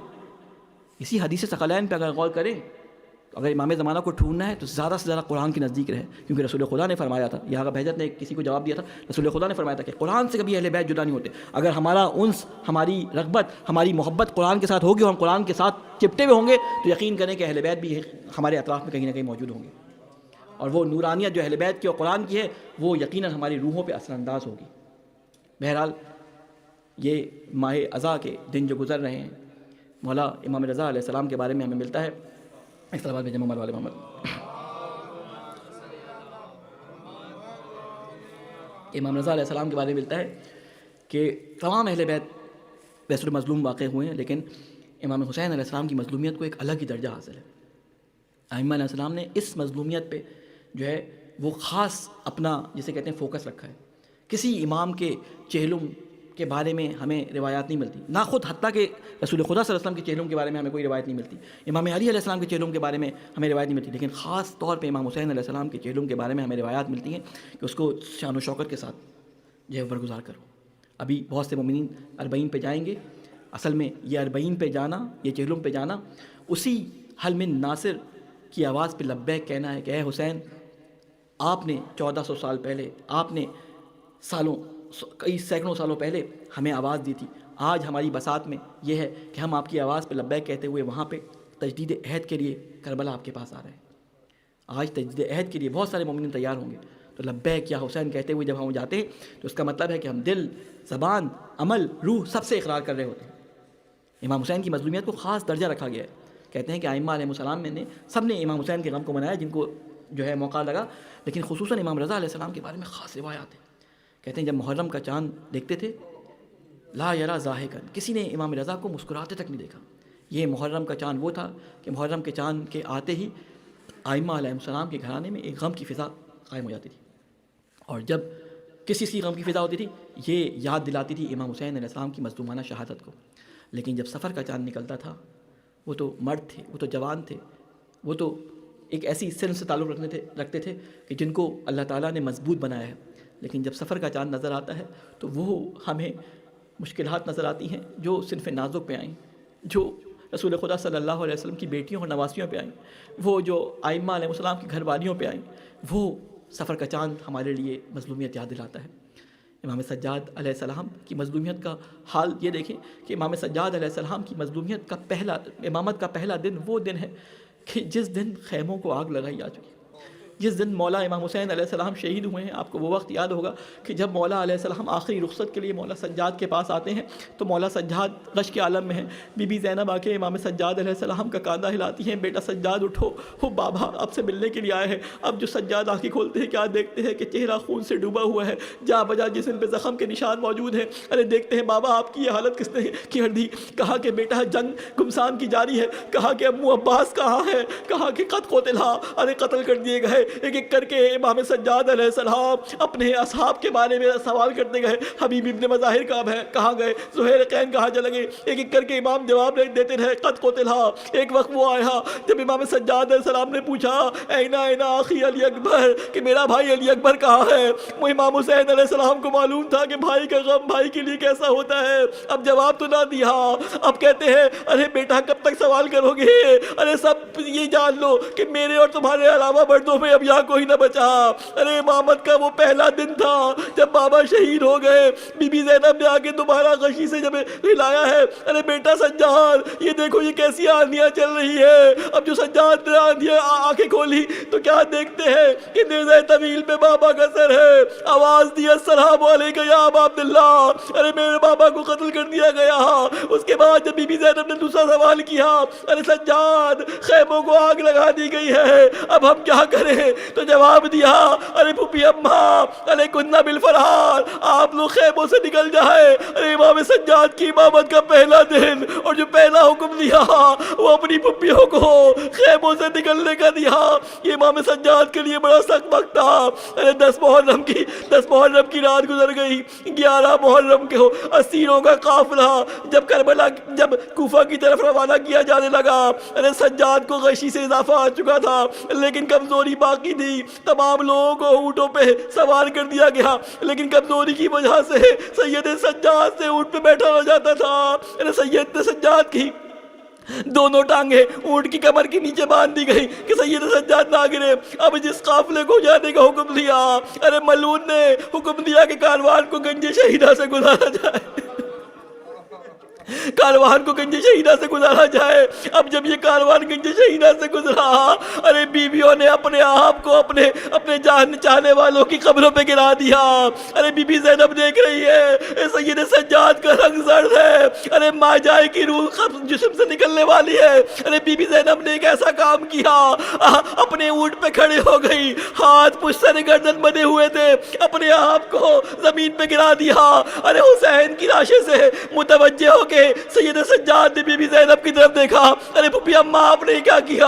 اسی حدیث ثقلین پہ اگر غور کریں تو اگر امام زمانہ کو ڈھونڈنا ہے تو زیادہ سے زیادہ قرآن کے نزدیک رہے، کیونکہ رسول خدا نے فرمایا تھا. یہاں کا بہجت نے کسی کو جواب دیا تھا، رسول خدا نے فرمایا تھا کہ قرآن سے کبھی اہل بیت جدا نہیں ہوتے. اگر ہمارا انس، ہماری رغبت، ہماری محبت قرآن کے ساتھ ہوگی اور ہم قرآن کے ساتھ چپٹے ہوئے ہوں گے تو یقین کریں کہ اہل بیت بھی ہمارے اطراف میں کہیں نہ کہیں موجود ہوں گے. اور وہ نورانیت جو اہل بیت کی اور قرآن کی ہے وہ یقیناً ہماری روحوں پہ اثر انداز ہوگی. بہرحال یہ ماہ عزا کے دن جو گزر رہے ہیں، مولا امام رضا علیہ السلام کے بارے میں ہمیں ملتا ہے. ایک طلبات میں جمع والے محمد امام رضا علیہ السلام کے بارے میں ملتا ہے کہ تمام اہل بیت ویسے مظلوم واقع ہوئے ہیں، لیکن امام حسین علیہ السلام کی مظلومیت کو ایک الگ ہی درجہ حاصل ہے. ائمہ علیہ السلام نے اس مظلومیت پہ جو ہے وہ خاص اپنا جسے کہتے ہیں فوکس رکھا ہے. کسی امام کے چہلم کے بارے میں ہمیں روایات نہیں ملتی، نہ خود حتیٰ کہ رسول خدا صلی اللہ علیہ وسلم کے چہلم کے بارے میں ہمیں کوئی روایت نہیں ملتی، امام علی علیہ السلام کے چہلم کے بارے میں ہمیں روایت نہیں ملتی. لیکن خاص طور پہ امام حسین علیہ السلام کے چہلم کے بارے میں ہمیں روایات ملتی ہیں کہ اس کو شان و شوکت کے ساتھ جو ہے برگزار کرو۔ ابھی بہت سے مومنین 40 پہ جائیں گے۔ اصل میں یہ 40 پہ جانا، یہ چہلم پہ جانا، اسی حل من ناصر کی آواز پہ لبیک کہنا ہے کہ اے حسین، آپ نے 1400 سال پہلے، آپ نے کئی سینکڑوں سالوں پہلے ہمیں آواز دی تھی۔ آج ہماری بساط میں یہ ہے کہ ہم آپ کی آواز پہ لبیک کہتے ہوئے وہاں پہ تجدید عہد کے لیے کربلا آپ کے پاس آ رہے ہیں۔ آج تجدید عہد کے لیے بہت سارے مومنین تیار ہوں گے، تو لبیک یا حسین کہتے ہوئے جب ہم جاتے ہیں تو اس کا مطلب ہے کہ ہم دل، زبان، عمل، روح سب سے اقرار کر رہے ہوتے ہیں۔ امام حسین کی مظلومیت کو خاص درجہ رکھا گیا ہے۔ کہتے ہیں کہ ائمہ علیہ السلام میں نے سب نے امام حسین کے غم کو منایا جن کو جو ہے موقع لگا، لیکن خصوصاً امام رضا علیہ السلام کے بارے میں خاص روایات ہیں۔ کہتے ہیں جب محرم کا چاند دیکھتے تھے، لا یرا ضاحکا، کسی نے امام رضا کو مسکراتے تک نہیں دیکھا۔ یہ محرم کا چاند وہ تھا کہ محرم کے چاند کے آتے ہی ائمہ علیہ السلام کے گھرانے میں ایک غم کی فضا قائم ہو جاتی تھی، اور جب کسی سی غم کی فضا ہوتی تھی یہ یاد دلاتی تھی امام حسین علیہ السلام کی مظلومانہ شہادت کو۔ لیکن جب سفر کا چاند نکلتا تھا، وہ تو مرد تھے، وہ تو جوان تھے، وہ تو ایک ایسی سن سے تعلق رکھتے تھے کہ جن کو اللہ تعالیٰ نے مضبوط بنایا ہے، لیکن جب سفر کا چاند نظر آتا ہے تو وہ ہمیں مشکلات نظر آتی ہیں جو صنف نازک پہ آئیں، جو رسول خدا صلی اللہ علیہ وسلم کی بیٹیوں اور نواسیوں پہ آئیں، وہ جو ائمہ علیہ السلام کی گھر والیوں پہ آئیں، وہ سفر کا چاند ہمارے لیے مظلومیت یاد دلاتا ہے۔ امام سجاد علیہ السلام کی مظلومیت کا حال یہ دیکھیں کہ امام سجاد علیہ السلام کی مظلومیت کا امامت کا پہلا دن وہ دن ہے کہ جس دن خیموں کو آگ لگائی جا چکی، جس دن مولا امام حسین علیہ السلام شہید ہوئے ہیں۔ آپ کو وہ وقت یاد ہوگا کہ جب مولا علیہ السلام آخری رخصت کے لیے مولا سجاد کے پاس آتے ہیں تو مولا سجاد غش کے عالم میں ہیں۔ بی بی زینب آ کے امام سجاد علیہ السلام کا کاندھا ہلاتی ہیں، بیٹا سجاد اٹھو، وہ بابا آپ سے ملنے کے لیے آئے ہیں۔ اب جو سجاد آنکھیں کھولتے ہیں کیا دیکھتے ہیں کہ چہرہ خون سے ڈوبا ہوا ہے، جا بجا جسم پہ زخم کے نشان موجود ہیں۔ ارے دیکھتے ہیں بابا آپ کی یہ حالت کس نے کر دی؟ کہا کہ بیٹا جنگ گمسان کی جاری ہے، کہا کہ ابو عباس کہاں ہے، کہا کہ قد قتلا، ارے قتل کر دیے گئے۔ ایک ایک کر کے امام سجاد علیہ السلام اپنے اصحاب کے بارے میں سوال کرتے گئے، حبیب ابن مظاہر کہاں گئے، زہیر قین کہاں چلے گئے؟ ایک ایک کر کے امام جواب دیتے رہے، قد قتلا۔ ایک وقت وہ آیا جب امام سجاد علیہ السلام نے پوچھا اینا اخی علی اکبر، کہ میرا بھائی علی اکبر کہاں ہے؟ وہ امام حسین علیہ السلام کو معلوم تھا کہ بھائی کا غم بھائی کے لیے کیسا ہوتا ہے۔ اب جواب تو نہ دیا، اب کہتے ہیں ارے بیٹا کب تک سوال کرو گے؟ ارے سب یہ جان لو کہ میرے اور تمہارے علاوہ مردوں میں اب یہاں کوئی نہ بچا۔ ارے امامت کا وہ پہلا دن تھا جب بابا شہید ہو گئے، بی بی زینب نے آگے دوبارہ غشی سے جب ہلایا ہے، ارے بیٹا سجاد یہ دیکھو یہ کیسی آندیاں چل رہی ہے۔ اب جو سجاد نے آنکھیں کھولی تو کیا دیکھتے ہیں کہ نیزہ طویل پہ بابا کا سر ہے۔ آواز دی السلام علیکم یا ابا عبداللہ، ارے میرے بابا کو قتل کر دیا گیا۔ اس کے بعد جب بی بی زینب نے دوسرا سوال کیا، ارے سجاد خیموں کو آگ لگا دی گئی ہے، اب ہم کیا کریں؟ تو جواب دیا ارے پھوپھی اماں ارے کننا بالفرار، آپ لوگ خیموں سے نکل جائے۔ ارے امام سجاد کی امامت کا پہلا دن اور جو پہلا حکم دیا وہ اپنی پھوپھیوں کو خیموں سے نکلنے کا دیا۔ یہ امام سجاد کے لیے بڑا سخت وقت تھا۔ ارے 10 محرم کی رات گزر گئی، 11 محرم کے اسیروں کا قافلہ جب کوفہ کی طرف روانہ کیا جانے لگا، ارے سجاد کو غشی سے اضافہ آ چکا تھا لیکن کمزوری باقی تھی۔ تمام لوگوں کو اونٹوں پہ سوار کر دیا گیا لیکن کمزوری کی وجہ سے سید سجاد سے اونٹ پہ بیٹھا ہو جاتا تھا۔ ارے سید سجاد کی دونوں ٹانگیں اونٹ کی کمر کے نیچے باندھ دی گئی کہ سید سجاد نہ گرے۔ اب جس قافلے کو جانے کا حکم دیا، ارے ملعون نے حکم دیا کہ کاروان کو گنج شہیدہ سے گزارا جائے، کاروان کو گنج شہیدہ سے گزارا جائے۔ اب جب یہ کاروان گنج شہیدہ سے گزرا، ارے بیویوں نے اپنے آپ کو اپنے جان چاہنے والوں کی قبروں پہ گرا دیا۔ ارے بی بی زینب دیکھ رہی ہے سید سجاد کا رنگ زرد ہے، ارے ماجائے کی روح جسم سے نکلنے والی ہے۔ ارے بی بی زینب نے ایک ایسا کام کیا، اپنے اونٹ پہ کھڑے ہو گئی، ہاتھ پشت سر گردن بنے ہوئے تھے، اپنے آپ کو زمین پہ گرا دیا۔ ارے حسین کی لاشیں سے متوجہ ہو کے سید سجاد نے بی بی زینب کی طرف دیکھا، ارے پھوپھی اماں آپ نے کیا کیا؟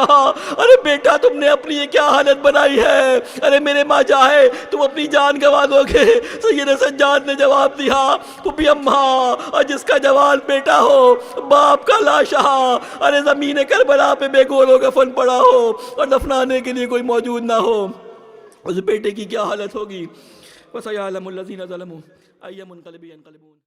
ارے بیٹا تم نے اپنی یہ کیا حالت بنائی ہے؟ ارے میرے ماں جائے تم اپنی جان گنوا دو گے۔ سید سجاد نے جواب دیا، پھوپھی اماں اور جس کا جوان بیٹا ہو، باپ کا لاشا ارے زمین کربلا پہ بے گولوں کا فن پڑا ہو اور دفنانے کے لیے کوئی موجود نہ ہو، اس بیٹے کی کیا حالت ہوگی؟ وَسَيَعْلَمُ الَّذِينَ ظَلَمُوا أي منقلب ينقلبون